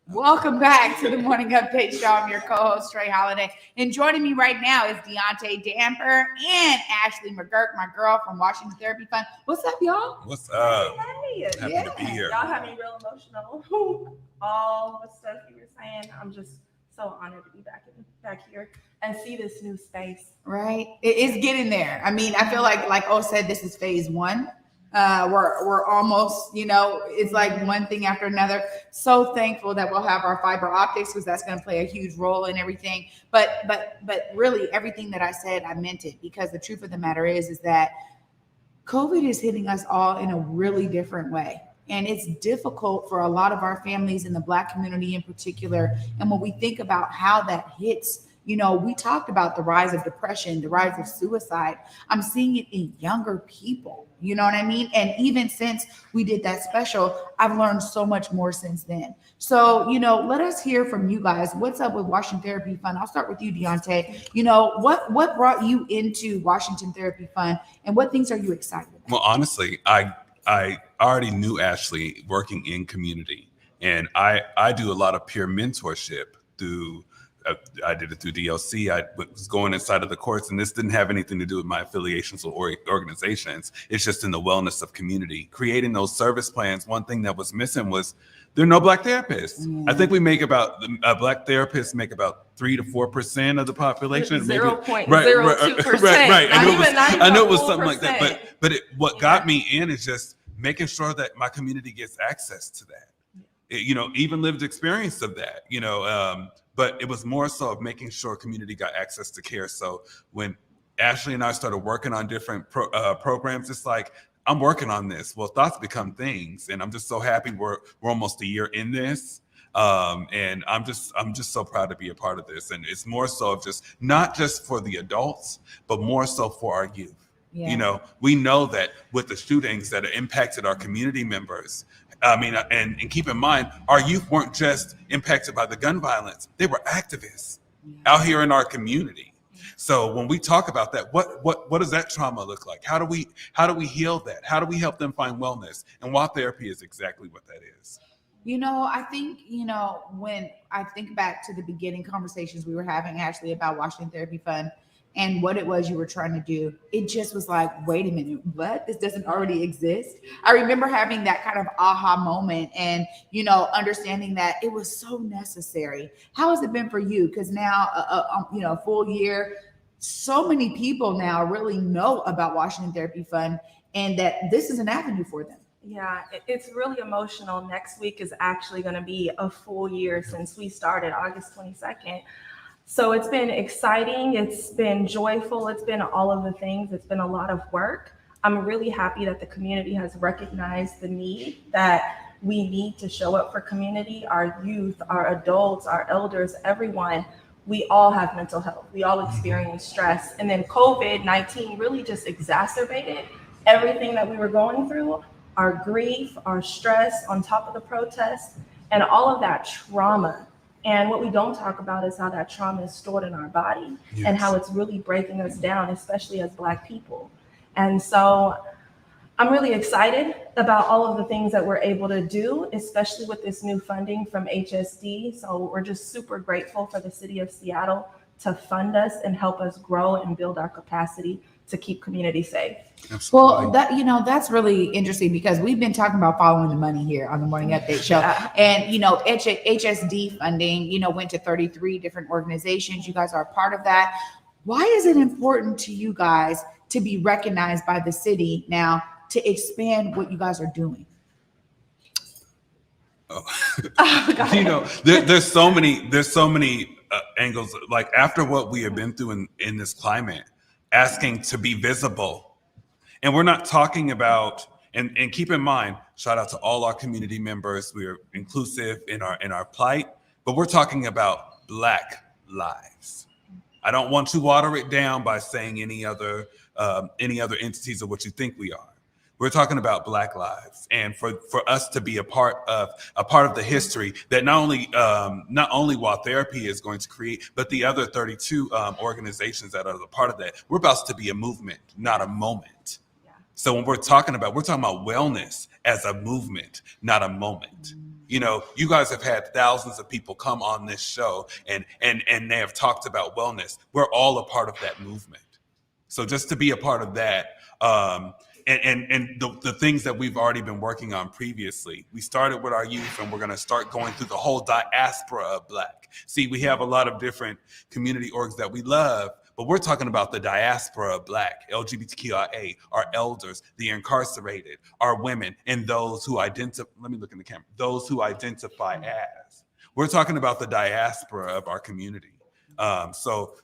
Welcome back to the Morning Update Show. I'm your co-host, Trey Holiday. And joining me right now is Deontay Damper and Ashley McGirt, my girl from Washington Therapy Fund. What's up, y'all? What's up? Hey. Happy to be here. Y'all have me real emotional. All the stuff you were saying, I'm just so honored to be back here and see this new space. Right? It is getting there. I mean, I feel like O said, this is phase one. We're almost, it's like one thing after another. So thankful that we'll have our fiber optics, because that's going to play a huge role in everything. But really, everything that I said, I meant it, because the truth of the matter is that COVID is hitting us all in a really different way. And it's difficult for a lot of our families in the Black community in particular. And when we think about how that hits, we talked about the rise of depression, the rise of suicide. I'm seeing it in younger people. You know what I mean? And even since we did that special, I've learned so much more since then. So, let us hear from you guys. What's up with Washington Therapy Fund? I'll start with you, Deontay. What brought you into Washington Therapy Fund, and what things are you excited about? Well, honestly, I already knew Ashley working in community, and I do a lot of peer mentorship through. I did it through DLC. I was going inside of the courts, and this didn't have anything to do with my affiliations or organizations. It's just in the wellness of community. Creating those service plans, one thing that was missing was there are no Black therapists. I think we make Black therapists make about 3 to 4% of the population. 0.02%. Right. I know it was something like percent. that. But what got me in is just making sure that my community gets access to that. Even lived experience of that. But it was more so of making sure community got access to care. So when Ashley and I started working on different programs, it's like, I'm working on this. Well, thoughts become things. And I'm just so happy we're almost a year in this. And I'm just so proud to be a part of this. And it's more so of just, not just for the adults, but more so for our youth. Yeah. We know that with the shootings that have impacted our community members, and keep in mind, our youth weren't just impacted by the gun violence; they were activists out here in our community. So when we talk about that, what does that trauma look like? How do we heal that? How do we help them find wellness? And WA therapy is exactly what that is. I think, when I think back to the beginning conversations we were having, Ashley, about Washington Therapy Fund and what it was you were trying to do, it just was like, wait a minute, what? This doesn't already exist. I remember having that kind of aha moment and, understanding that it was so necessary. How has it been for you? Because now, a full year, so many people now really know about Washington Therapy Fund and that this is an avenue for them. Yeah, it's really emotional. Next week is actually going to be a full year since we started, August 22nd. So it's been exciting. It's been joyful. It's been all of the things. It's been a lot of work. I'm really happy that the community has recognized the need that we need to show up for community, our youth, our adults, our elders, everyone. We all have mental health. We all experience stress. And then COVID-19 really just exacerbated everything that we were going through, our grief, our stress on top of the protests, and all of that trauma. And what we don't talk about is how that trauma is stored in our body. Yes. And how it's really breaking us down, especially as Black people. And so I'm really excited about all of the things that we're able to do, especially with this new funding from HSD. So we're just super grateful for the city of Seattle to fund us and help us grow and build our capacity to keep community safe. Absolutely. Well, that's really interesting because we've been talking about following the money here on the Morning Update Show. Yeah. And, HSD funding, went to 33 different organizations. You guys are a part of that. Why is it important to you guys to be recognized by the city now to expand what you guys are doing? There's so many angles. Like after what we have been through in this climate, asking to be visible. And we're not talking about, and keep in mind, shout out to all our community members. We are inclusive in our plight, but we're talking about Black lives. I don't want to water it down by saying any other entities of what you think we are. We're talking about Black lives, and for us to be a part of the history that not only Wild Therapy is going to create, but the other 32 organizations that are a part of that. We're about to be a movement, not a moment. Yeah. So when we're talking about wellness as a movement, not a moment. You know, you guys have had thousands of people come on this show, and they have talked about wellness. We're all a part of that movement. So just to be a part of that. And the things that we've already been working on previously. We started with our youth, and we're going to start going through the whole diaspora of Black. See, we have a lot of different community orgs that we love, but we're talking about the diaspora of Black, LGBTQIA, our elders, the incarcerated, our women, and those who identify, let me look in the camera, those who identify as. We're talking about the diaspora of our community. So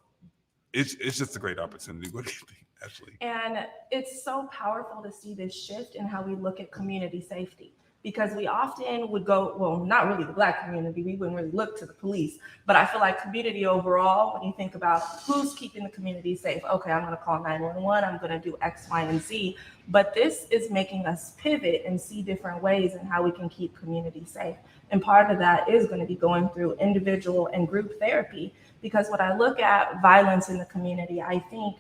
it's just a great opportunity. What do you think? Actually. And it's so powerful to see this shift in how we look at community safety, because we often would go, well, not really the Black community, we wouldn't really look to the police, but I feel like community overall, when you think about who's keeping the community safe, okay, I'm going to call 911, I'm going to do X, Y, and Z, but this is making us pivot and see different ways in how we can keep community safe. And part of that is going to be going through individual and group therapy, because when I look at violence in the community, I think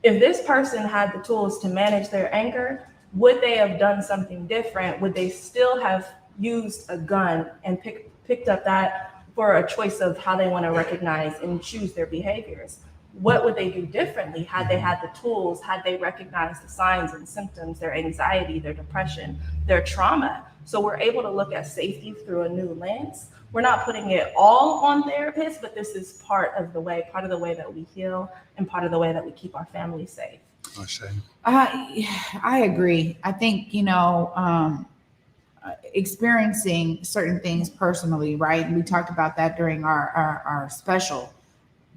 if this person had the tools to manage their anger, would they have done something different? Would they still have used a gun and picked up that for a choice of how they want to recognize and choose their behaviors? What would they do differently had they had the tools, had they recognized the signs and symptoms, their anxiety, their depression, their trauma? So we're able to look at safety through a new lens. We're not putting it all on therapists, but this is part of the way that we heal and part of the way that we keep our families safe. Oh, Shay. I agree. I think, experiencing certain things personally, right? And we talked about that during our special.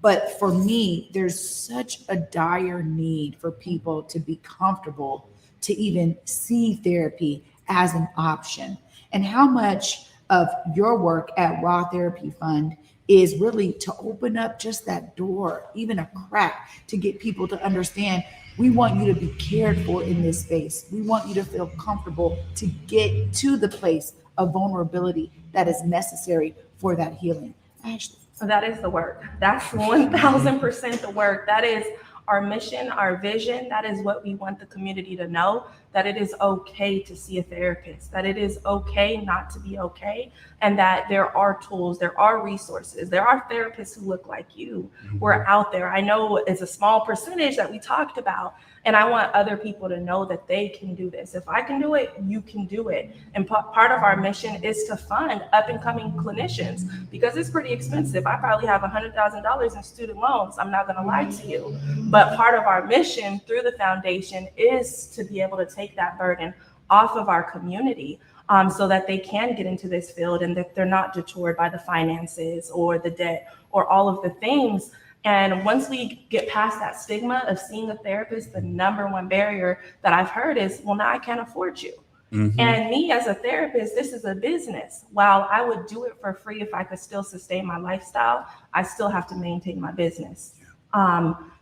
But for me, there's such a dire need for people to be comfortable to even see therapy as an option. And how much of your work at Raw Therapy Fund is really to open up just that door, even a crack, to get people to understand we want you to be cared for in this space. We want you to feel comfortable to get to the place of vulnerability that is necessary for that healing. Ashley. That is the work. That's 1000% the work. That is our mission, our vision. That is what we want the community to know, that it is okay to see a therapist, that it is okay not to be okay, and that there are tools, there are resources, there are therapists who look like you. We're out there. I know it's a small percentage that we talked about, and I want other people to know that they can do this. If I can do it, you can do it. And part of our mission is to fund up and coming clinicians, because it's pretty expensive. I probably have $100,000 in student loans. I'm not going to lie to you. But part of our mission through the foundation is to be able to take that burden off of our community, so that they can get into this field and that they're not detoured by the finances or the debt or all of the things. And once we get past that stigma of seeing a therapist, the number one barrier that I've heard is, well, now I can't afford you. Mm-hmm. And me as a therapist, this is a business. While I would do it for free if I could still sustain my lifestyle, I still have to maintain my business.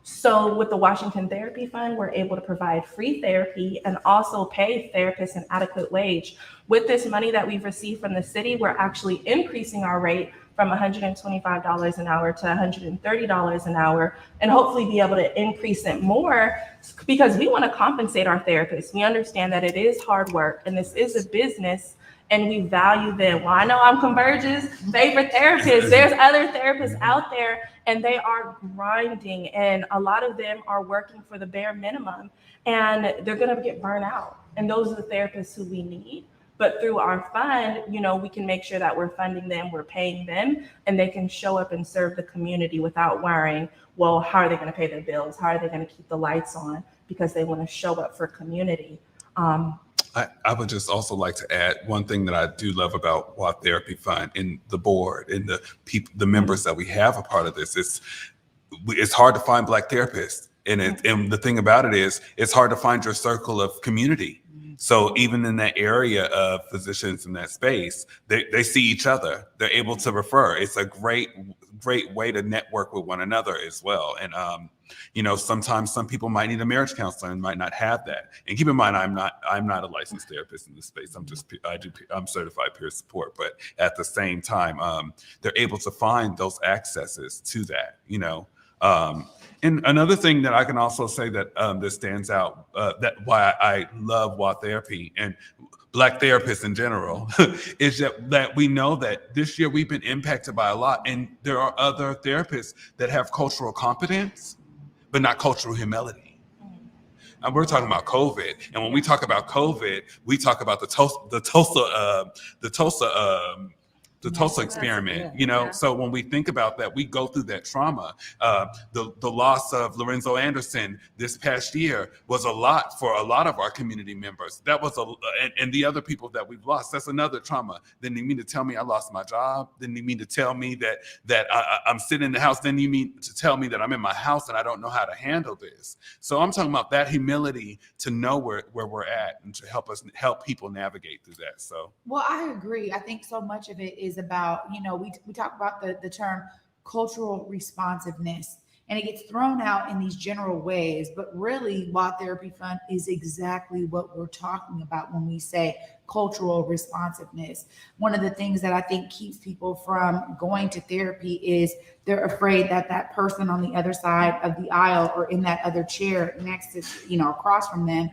So with the Washington Therapy Fund, we're able to provide free therapy and also pay therapists an adequate wage. With this money that we've received from the city, we're actually increasing our rate from $125 an hour to $130 an hour, and hopefully be able to increase it more, because we want to compensate our therapists. We understand that it is hard work and this is a business, and we value them. Well, I know I'm Converge's favorite therapist. There's other therapists out there, and they are grinding, and a lot of them are working for the bare minimum, and they're going to get burnt out. And those are the therapists who we need. But through our fund, we can make sure that we're funding them, we're paying them, and they can show up and serve the community without worrying, well, how are they going to pay their bills? How are they going to keep the lights on? Because they want to show up for community. I would just also like to add one thing that I do love about Wild Therapy Fund and the board and the people, the members that we have a part of this. It's hard to find Black therapists. And the thing about it is, it's hard to find your circle of community. So even in that area of physicians in that space, they see each other. They're able to refer. It's a great way to network with one another as well. And sometimes some people might need a marriage counselor and might not have that. And keep in mind, I'm not a licensed therapist in this space. I'm certified peer support, but at the same time, they're able to find those accesses to that. And another thing that I can also say that that stands out, that why I love WA therapy and Black therapists in general, is that we know that this year we've been impacted by a lot, and there are other therapists that have cultural competence, but not cultural humility. And we're talking about COVID, and when we talk about COVID, we talk about the Tulsa experiment, So when we think about that, we go through that trauma. The loss of Lorenzo Anderson this past year was a lot for a lot of our community members. That was and the other people that we've lost, that's another trauma. Then you mean to tell me I lost my job? Then you mean to tell me that I'm sitting in the house? Then you mean to tell me that I'm in my house and I don't know how to handle this? So I'm talking about that humility to know where we're at and to help people navigate through that. So, well, I agree. I think so much of it is about, we talk about the term cultural responsiveness, and it gets thrown out in these general ways, but really WA Therapy Fund is exactly what we're talking about when we say cultural responsiveness. One of the things that I think keeps people from going to therapy is they're afraid that person on the other side of the aisle or in that other chair next to, across from them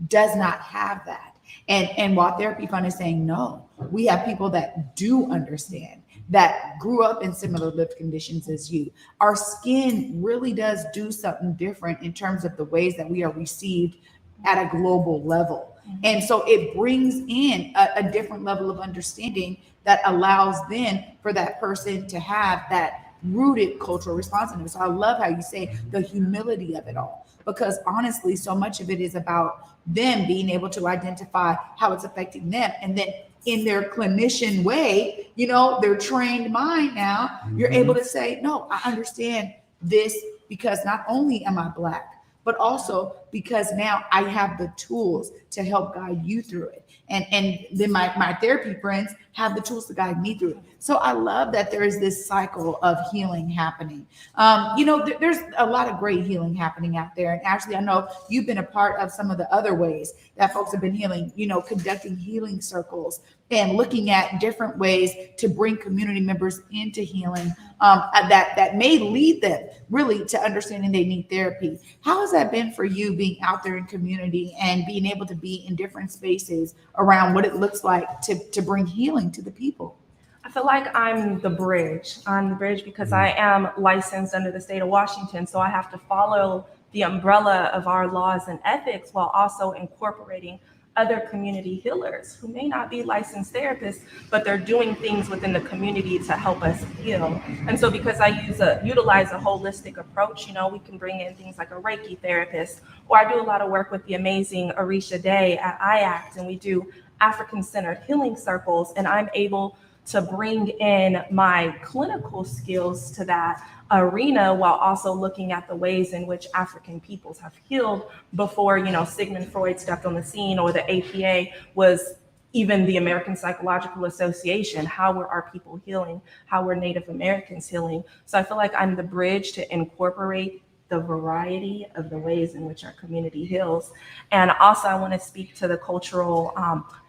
does not have that. And WA Therapy Fund is saying, no, we have people that do understand, that grew up in similar lived conditions as you. Our skin really does do something different in terms of the ways that we are received at a global level. And so it brings in a different level of understanding that allows then for that person to have that rooted cultural responsiveness. So I love how you say the humility of it all, because honestly, so much of it is about them being able to identify how it's affecting them. And then in their clinician way, their trained mind now, you're able to say, no, I understand this because not only am I Black, but also because now I have the tools to help guide you through it. And then my therapy friends have the tools to guide me through it. So I love that there is this cycle of healing happening. There's a lot of great healing happening out there. And actually, I know you've been a part of some of the other ways that folks have been healing, conducting healing circles and looking at different ways to bring community members into healing that may lead them really to understanding they need therapy. How has that been for you, being out there in community and being able to be in different spaces around what it looks like to bring healing to the people? I feel like I'm the bridge. I'm the bridge because I am licensed under the state of Washington. So I have to follow the umbrella of our laws and ethics while also incorporating other community healers who may not be licensed therapists, but they're doing things within the community to help us heal. And so because I utilize a holistic approach, we can bring in things like a Reiki therapist, or I do a lot of work with the amazing Arisha Day at IACT, and we do African-centered healing circles, and I'm able to bring in my clinical skills to that arena while also looking at the ways in which African peoples have healed before, Sigmund Freud stepped on the scene, or the APA was even the American Psychological Association. How were our people healing? How were Native Americans healing? So I feel like I'm the bridge to incorporate the variety of the ways in which our community heals. And also I want to speak to the cultural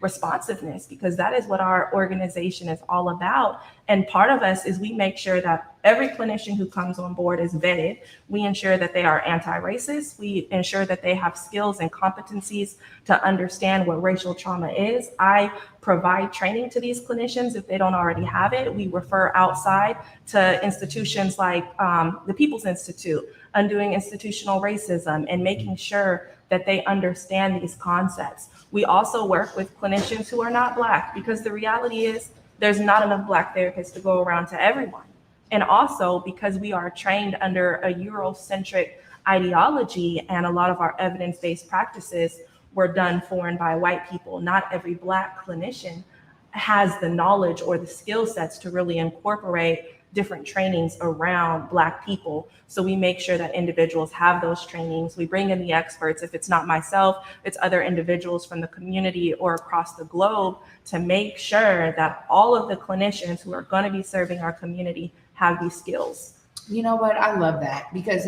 responsiveness, because that is what our organization is all about. And part of us is we make sure that every clinician who comes on board is vetted. We ensure that they are anti-racist. We ensure that they have skills and competencies to understand what racial trauma is. I provide training to these clinicians if they don't already have it. We refer outside to institutions like the People's Institute, Undoing Institutional Racism, and making sure that they understand these concepts. We also work with clinicians who are not Black, because the reality is there's not enough Black therapists to go around to everyone. And also because we are trained under a Eurocentric ideology, and a lot of our evidence-based practices were done for and by white people, not every Black clinician has the knowledge or the skill sets to really incorporate different trainings around Black people. So we make sure that individuals have those trainings. We bring in the experts. If it's not myself, it's other individuals from the community or across the globe to make sure that all of the clinicians who are going to be serving our community have these skills. You know what? I love that because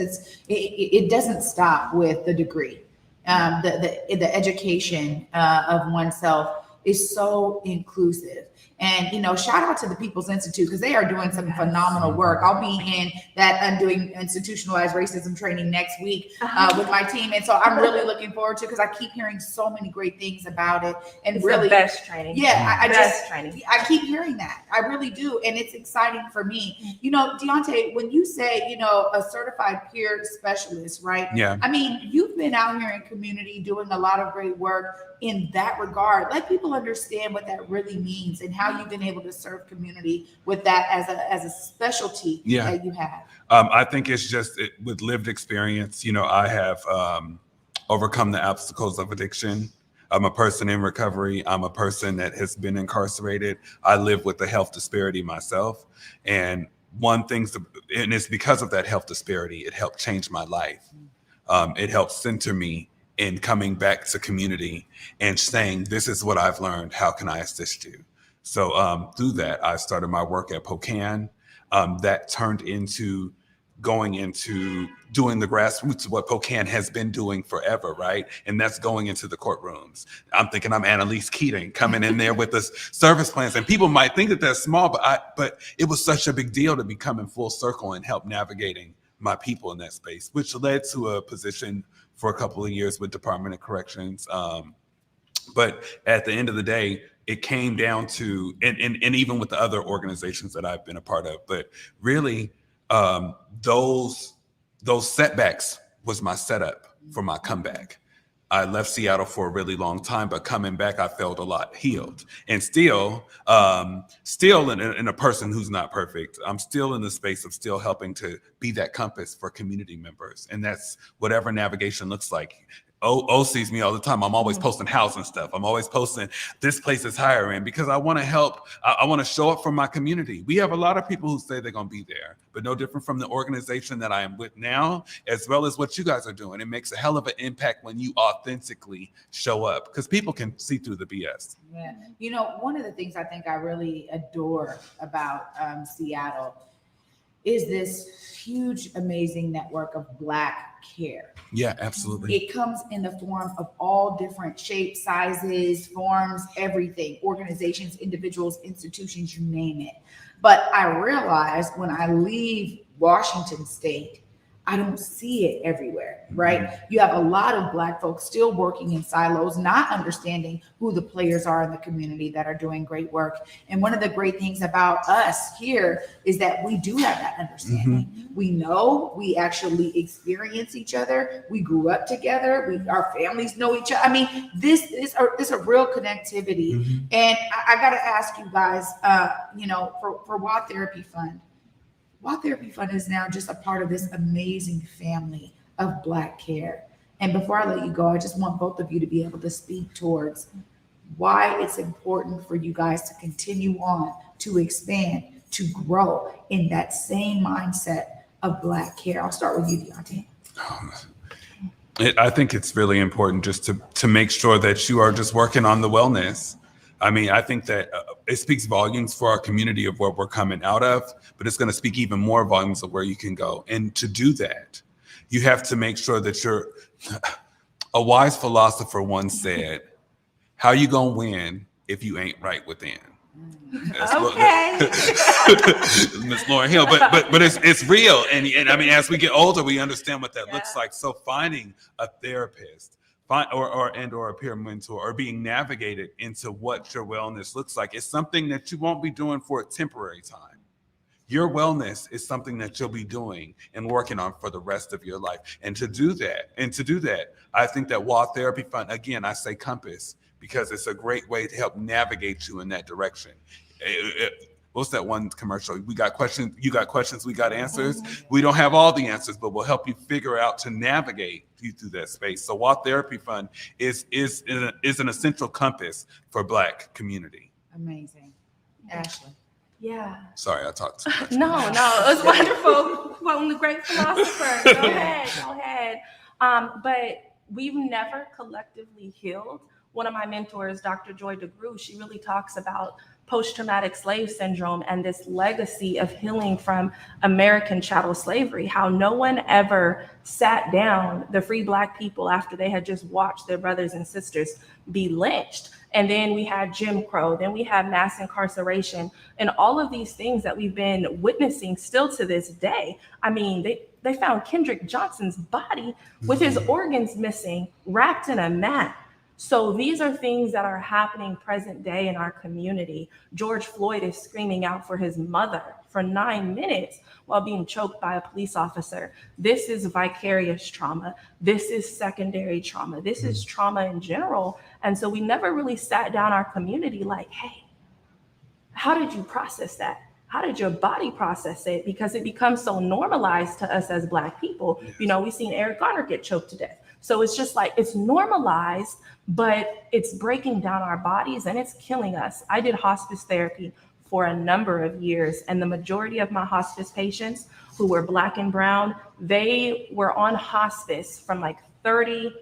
it doesn't stop with the degree. The education of oneself is so inclusive. And, you know, shout out to the People's Institute because they are doing some phenomenal work. I'll be in that undoing institutionalized racism training next week with my team. And so I'm really looking forward to it because I keep hearing so many great things about it. And It's really the best training. Yeah, I keep hearing that. I really do. And it's exciting for me. You know, Deontay, when you say, you know, a certified peer specialist, right? Yeah. I mean, you've been out here in community doing a lot of great work in that regard. Let people understand what that really means and how you've been able to serve community with that as a specialty that you have. I think it's just with lived experience. You know, I have overcome the obstacles of addiction. I'm a person in recovery. I'm a person that has been incarcerated. I live with the health disparity myself. And and it's because of that health disparity, it helped change my life. It helped center me in coming back to community and saying, this is what I've learned. How can I assist you? So through that, I started my work at Pocan. That turned into going into doing the grassroots of what Pocan has been doing forever, right? And that's going into the courtrooms. I'm thinking I'm Annalise Keating coming in there with the service plans. And people might think that that's small, but it was such a big deal to be coming full circle and help navigating my people in that space, which led to a position for a couple of years with Department of Corrections. But at the end of the day, it came down to, and even with the other organizations that I've been a part of, but really those setbacks was my setup for my comeback. I left Seattle for a really long time, but coming back, I felt a lot healed. And still in a person who's not perfect, I'm still in the space of still helping to be that compass for community members. And that's whatever navigation looks like. O sees me all the time. I'm always posting housing stuff. I'm always posting this place is hiring because I want to help. I want to show up for my community. We have a lot of people who say they're going to be there, but no different from the organization that I am with now, as well as what you guys are doing. It makes a hell of an impact when you authentically show up because people can see through the BS. Yeah. You know, one of the things I think I really adore about Seattle is this huge, amazing network of Black care. Yeah, absolutely. It comes in the form of all different shapes, sizes, forms, everything, organizations, individuals, institutions, you name it. But I realized when I leave Washington State, I don't see it everywhere, right? Mm-hmm. You have a lot of Black folks still working in silos, not understanding who the players are in the community that are doing great work. And one of the great things about us here is that we do have that understanding. Mm-hmm. We know, we actually experience each other. We grew up together. Our families know each other. I mean, this is a real connectivity. Mm-hmm. And I got to ask you guys, for WA Therapy Fund, WA Therapy Fund is now just a part of this amazing family of Black care. And before I let you go, I just want both of you to be able to speak towards why it's important for you guys to continue on, to expand, to grow in that same mindset of Black care. I'll start with you, Deontay. I think it's really important just to make sure that you are just working on the wellness. I mean, I think that it speaks volumes for our community of where we're coming out of, but it's going to speak even more volumes of where you can go. And to do that, you have to make sure that you're, a wise philosopher once said, how you going to win if you ain't right within? Okay. Miss Lauren Hill, but it's real. And I mean, as we get older, we understand what that looks like. So finding a therapist, or a peer mentor, or being navigated into what your wellness looks like is something that you won't be doing for a temporary time. Your wellness is something that you'll be doing and working on for the rest of your life. And to do that, I think that WA Therapy Fund, again, I say compass, because it's a great way to help navigate you in that direction. What's that one commercial? We got questions, you got questions, we got answers. We don't have all the answers, but we'll help you figure out to navigate you through that space. So WA Therapy Fund is an essential compass for Black community. Amazing. Ashley. Yeah. Sorry, I talked too much. No, it was wonderful. Quoting the great philosopher. Go ahead. But we've never collectively healed. One of my mentors, Dr. Joy DeGruy, she really talks about post-traumatic slave syndrome and this legacy of healing from American chattel slavery, how no one ever sat down the free Black people after they had just watched their brothers and sisters be lynched. And then we had Jim Crow, then we had mass incarceration, and all of these things that we've been witnessing still to this day. I mean, they found Kendrick Johnson's body with his organs missing, wrapped in a mat. So these are things that are happening present day in our community. George Floyd is screaming out for his mother for 9 minutes while being choked by a police officer. This is vicarious trauma. This is secondary trauma. This is trauma in general. And so we never really sat down our community like, hey, how did you process that? How did your body process it? Because it becomes so normalized to us as Black people. Yes. You know, we've seen Eric Garner get choked to death. So it's just like, it's normalized, but it's breaking down our bodies and it's killing us. I did hospice therapy for a number of years, and the majority of my hospice patients who were Black and brown, they were on hospice from like 30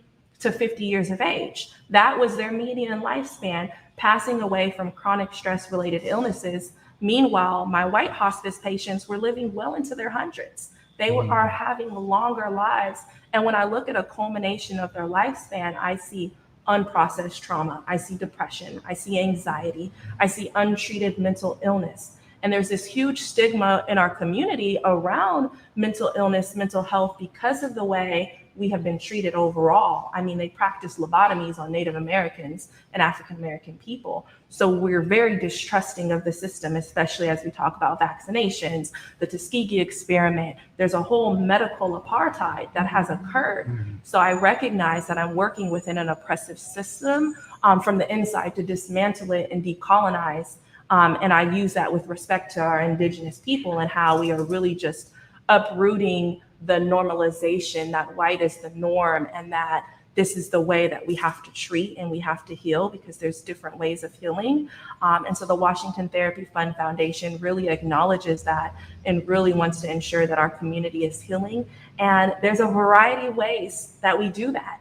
to 50 years of age. That was their median lifespan, passing away from chronic stress-related illnesses. Meanwhile, my white hospice patients were living well into their hundreds. They are having longer lives. And when I look at a culmination of their lifespan, I see unprocessed trauma, I see depression, I see anxiety, I see untreated mental illness. And there's this huge stigma in our community around mental illness, mental health, because of the way we have been treated overall. I mean, they practice lobotomies on Native Americans and African American people. So we're very distrusting of the system, especially as we talk about vaccinations, the Tuskegee experiment. There's a whole medical apartheid that has occurred. So I recognize that I'm working within an oppressive system from the inside to dismantle it and decolonize. And I use that with respect to our indigenous people and how we are really just uprooting the normalization that white is the norm and that this is the way that we have to treat and we have to heal, because there's different ways of healing. And so the Washington Therapy Fund Foundation really acknowledges that and really wants to ensure that our community is healing. And there's a variety of ways that we do that.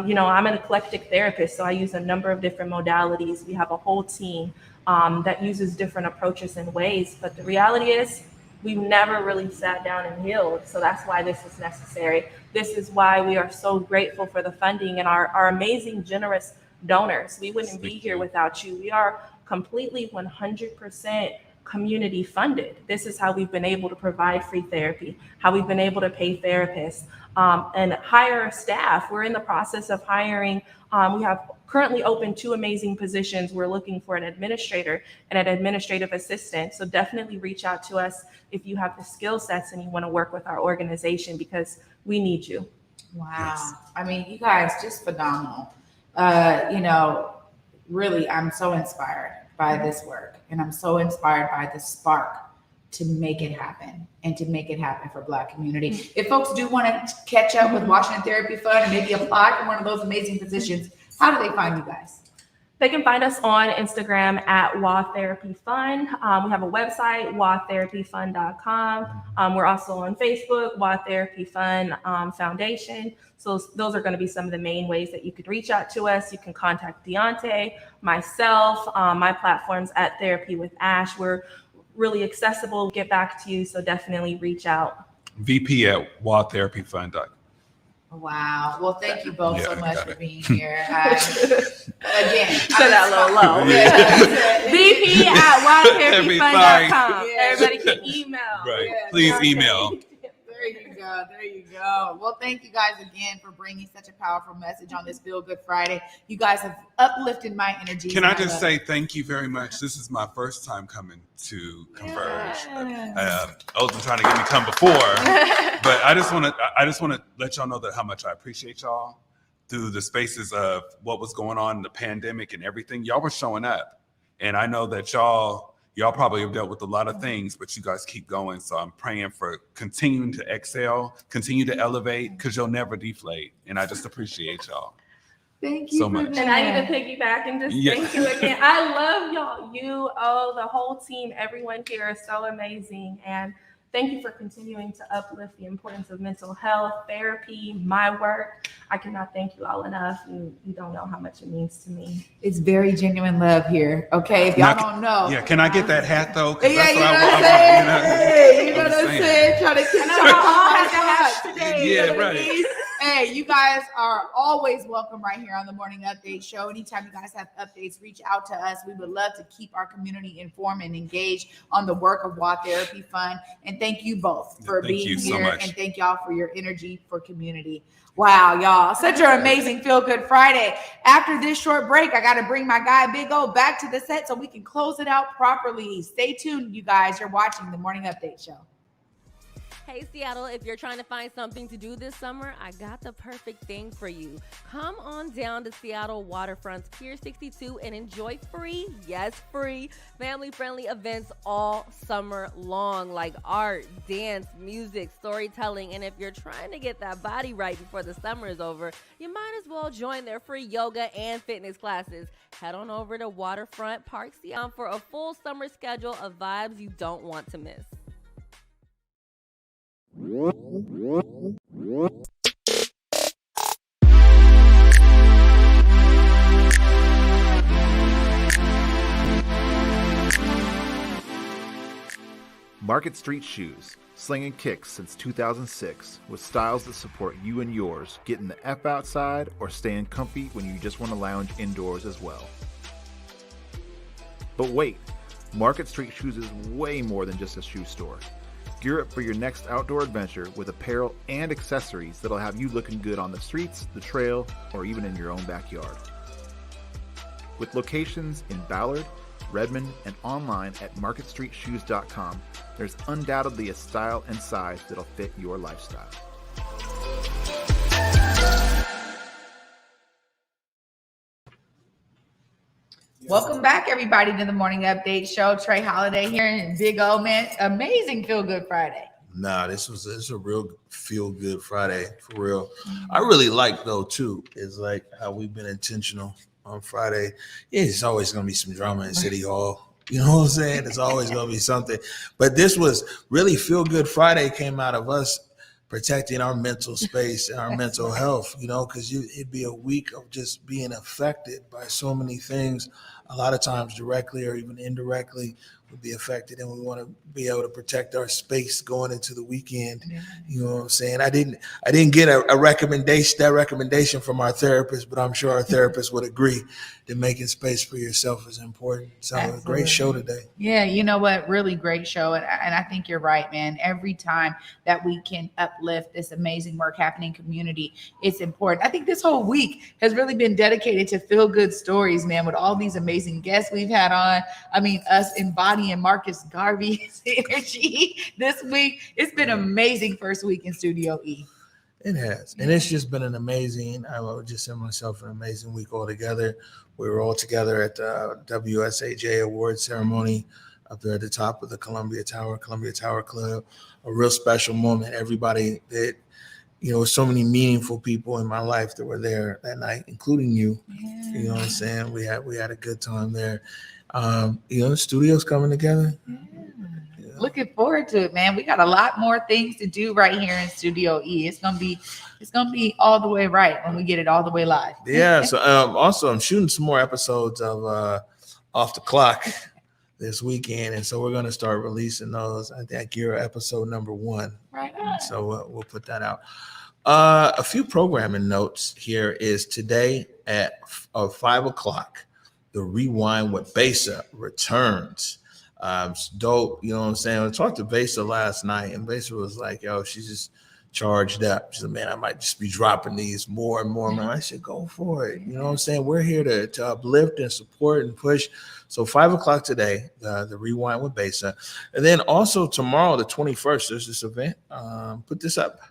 You know, I'm an eclectic therapist, so I use a number of different modalities. We have a whole team that uses different approaches and ways, but the reality is we've never really sat down and healed. So that's why this is necessary. This is why we are so grateful for the funding and our amazing, generous donors. We wouldn't be here without you. We are completely 100% community funded. This is how we've been able to provide free therapy, how we've been able to pay therapists and hire staff. We're in the process of hiring. We have currently open 2 amazing positions. We're looking for an administrator and an administrative assistant. So definitely reach out to us if you have the skill sets and you want to work with our organization, because we need you. Wow. Yes. I mean, you guys just phenomenal. You know, really, I'm so inspired by this work, and I'm so inspired by the spark to make it happen and to make it happen for Black community. If folks do want to catch up with Washington Therapy Fund and maybe apply for one of those amazing positions, how do they find you guys? They can find us on Instagram at WA Therapy Fund. We have a website, watherapyfund.com. We're also on Facebook, WA Therapy Fund Foundation. So those are going to be some of the main ways that you could reach out to us. You can contact Deontay, myself, my platforms at Therapy with Ash. We're really accessible, get back to you. So definitely reach out. VP at watherapyfund.com. Wow. Well, thank you both so much for being here. Again, said that low. VP at watherapyfund.com. Everybody can email. Right. Please email. There you go. Well, thank you guys again for bringing such a powerful message on this Feel Good Friday. You guys have uplifted my energy. Can I just say thank you very much? This is my first time coming to Converge. O's been trying to get me come before, but I just want to let y'all know that how much I appreciate y'all through the spaces of what was going on in the pandemic and everything. Y'all were showing up, and I know that y'all probably have dealt with a lot of things, but you guys keep going. So I'm praying for continuing to excel, continue to elevate, because you'll never deflate. And I just appreciate y'all. Thank you so for much. that. And I need to piggyback and just Yeah. thank you again. I love y'all. You, the whole team, everyone here is so amazing. And thank you for continuing to uplift the importance of mental health, therapy, my work. I cannot thank you all enough. You don't know how much it means to me. It's very genuine love here. Okay, if y'all don't know. Yeah, can I get that hat though? 'Cause Yeah, that's you what know I what I'm want. saying? You You know I'm what I'm saying. saying? Trying to I know y'all all have the hats today. Yeah, right. Hey, you guys are always welcome right here on the Morning Update Show. Anytime you guys have updates, reach out to us. We would love to keep our community informed and engaged on the work of WA Therapy Fund. And thank you both for Thank being you so here. much. And thank y'all for your energy for community. Wow, y'all. Such an amazing Feel Good Friday. After this short break, I got to bring my guy Big O back to the set so we can close it out properly. Stay tuned, you guys. You're watching the Morning Update Show. Hey Seattle, if you're trying to find something to do this summer, I got the perfect thing for you. Come on down to Seattle Waterfront's Pier 62 and enjoy free, yes free, family-friendly events all summer long, like art, dance, music, storytelling. And if you're trying to get that body right before the summer is over, you might as well join their free yoga and fitness classes. Head on over to Waterfront Park Seattle for a full summer schedule of vibes you don't want to miss. Market Street Shoes, slinging kicks since 2006 with styles that support you and yours, getting the F outside or staying comfy when you just want to lounge indoors as well. But wait, Market Street Shoes is way more than just a shoe store. Gear up for your next outdoor adventure with apparel and accessories that'll have you looking good on the streets, the trail, or even in your own backyard. With locations in Ballard, Redmond, and online at marketstreetshoes.com, there's undoubtedly a style and size that'll fit your lifestyle. Welcome back, everybody, to the Morning Update Show. Trey Holiday here and Big O, man. Amazing Feel Good Friday. Nah, this is a real feel good Friday for real. I really like though too is like how we've been intentional on Friday. Yeah, it's always gonna be some drama in City Hall. You know what I'm saying? It's always gonna be something. But this was really Feel Good Friday came out of us protecting our mental space and our mental health, you know, because it'd be a week of just being affected by so many things, a lot of times directly or even indirectly would be affected. And we want to be able to protect our space going into the weekend. You know what I'm saying? I didn't get a recommendation from our therapist, but I'm sure our therapist would agree that making space for yourself is important. So a great show today. Yeah, you know what? Really great show. And I think you're right, man. Every time that we can uplift this amazing work happening in community, it's important. I think this whole week has really been dedicated to feel good stories, man, with all these amazing guests we've had on. I mean, us embodying Marcus Garvey's energy this week. It's been amazing first week in Studio E. It has. And it's just been an amazing, I would just say myself, an amazing week altogether. We were all together at the WSAJ award ceremony up there at the top of the Columbia Tower Club. A real special moment. Everybody that, you know, so many meaningful people in my life that were there that night, including you. Yeah. You know what I'm saying? We had a good time there. You know, the studio's coming together. Yeah. Looking forward to it, man. We got a lot more things to do right here in Studio E. It's gonna be all the way right when we get it all the way live. Yeah. So also I'm shooting some more episodes of Off the Clock this weekend, and so we're gonna start releasing those. I think you're episode number 1. Right on. So we'll put that out. A few programming notes here is today at 5 o'clock, the Rewind with Besa returns. It's dope, you know what I'm saying? I talked to Besa last night, and Besa was like, yo, she's just charged up. She said, man, I might just be dropping these more and more. Man, I said, go for it. You know what I'm saying? We're here to uplift and support and push. So 5 o'clock today, the Rewind with Besa. And then also tomorrow, the 21st, there's this event. Put this up.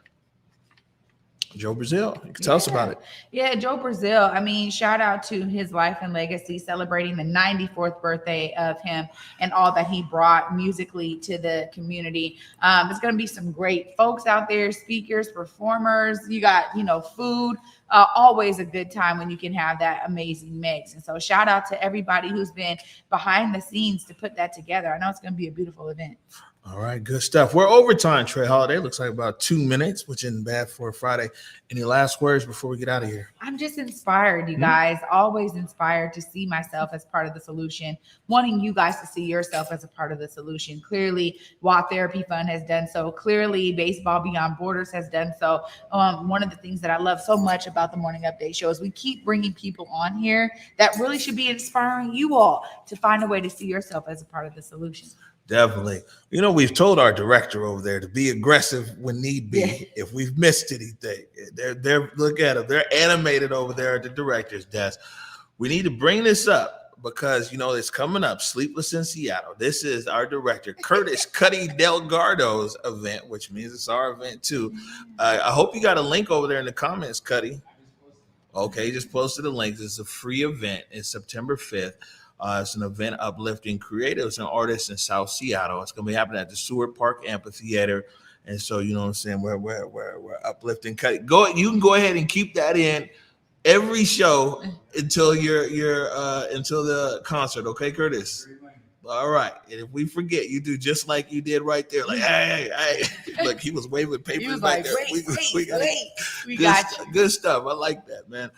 Joe Brazil. You can tell us about it. Yeah, Joe Brazil. I mean, shout out to his life and legacy, celebrating the 94th birthday of him and all that he brought musically to the community. There's going to be some great folks out there, speakers, performers. You got, you know, food. always a good time when you can have that amazing mix. And so shout out to everybody who's been behind the scenes to put that together. I know it's going to be a beautiful event. All right, good stuff. We're overtime, Trey Holiday. Looks like about 2 minutes, which isn't bad for a Friday. Any last words before we get out of here? I'm just inspired, you guys. Always inspired to see myself as part of the solution, wanting you guys to see yourself as a part of the solution. Clearly, WA Therapy Fund has done so. Clearly, Baseball Beyond Borders has done so. One of the things that I love so much about the Morning Update show is we keep bringing people on here that really should be inspiring you all to find a way to see yourself as a part of the solution. Definitely. You know, we've told our director over there to be aggressive when need be. If we've missed anything, they're look at them. They're animated over there at the director's desk. We need to bring this up because, you know, it's coming up. Sleepless in Seattle. This is our director, Curtis Cuddy Delgardo's event, which means it's our event too. I hope you got a link over there in the comments, Cuddy. Okay, just posted a link. It's a free event. It's September 5th. It's an event uplifting creatives and artists in South Seattle. It's going to be happening at the Seward Park Amphitheater. And so, you know what I'm saying? We're uplifting. You can go ahead and keep that in every show until until the concert. Okay, Curtis? All right. And if we forget, you do just like you did right there. Like, hey. Look, he was waving papers. He was like, there. wait. We got you. Good stuff. I like that, man.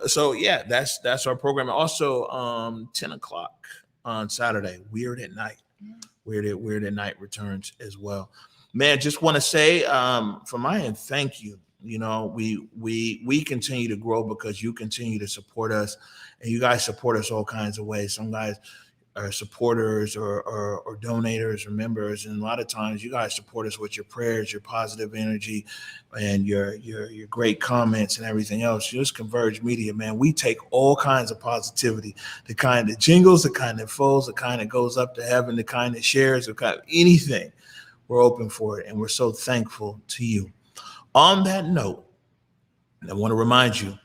So yeah, that's our program. Also, 10 o'clock on Saturday, Weird at Night. Weird at Night returns as well. Man, just want to say from my end, thank you. You know, we continue to grow because you continue to support us, and you guys support us all kinds of ways. Some guys are supporters or donators or members, and a lot of times you guys support us with your prayers, your positive energy, and your great comments and everything else. Just Converge Media, man, we take all kinds of positivity, the kind that jingles, the kind that folds, the kind that goes up to heaven, the kind that shares, the kind of anything. We're open for it, and we're so thankful to you. On that note, I want to remind you,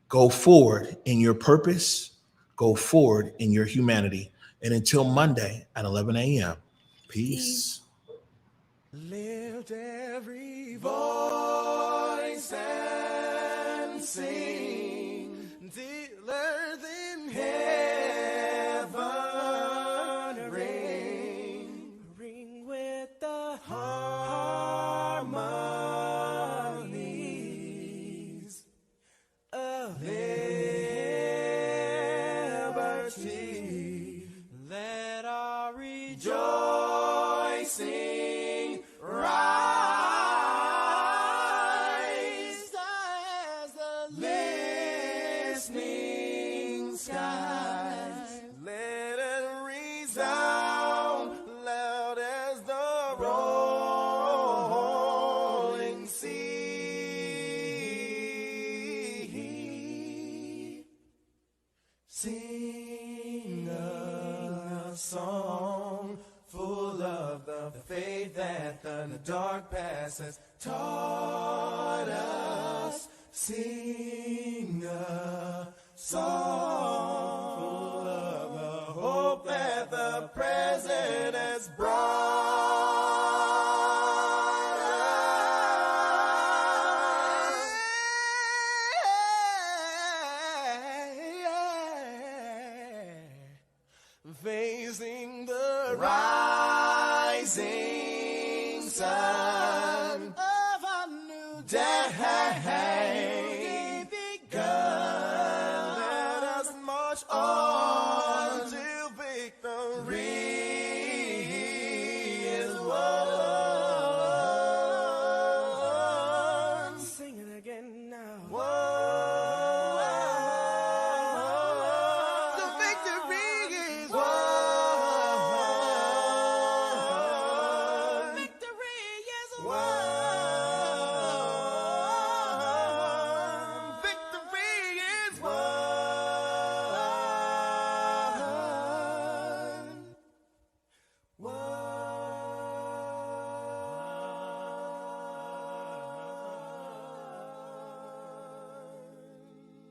go forward in your purpose, go forward in your humanity. And until Monday at 11 a.m., peace. Lift every voice and sing till earth and heaven ring with the harmonies of liberty. Let our rejoicing rise as the listening skies. Let it resound loud as the rolling sea. Sing a song full of the faith that the dark past has taught us. Sing a song full of the hope that the present has brought us. Facing the rising sun.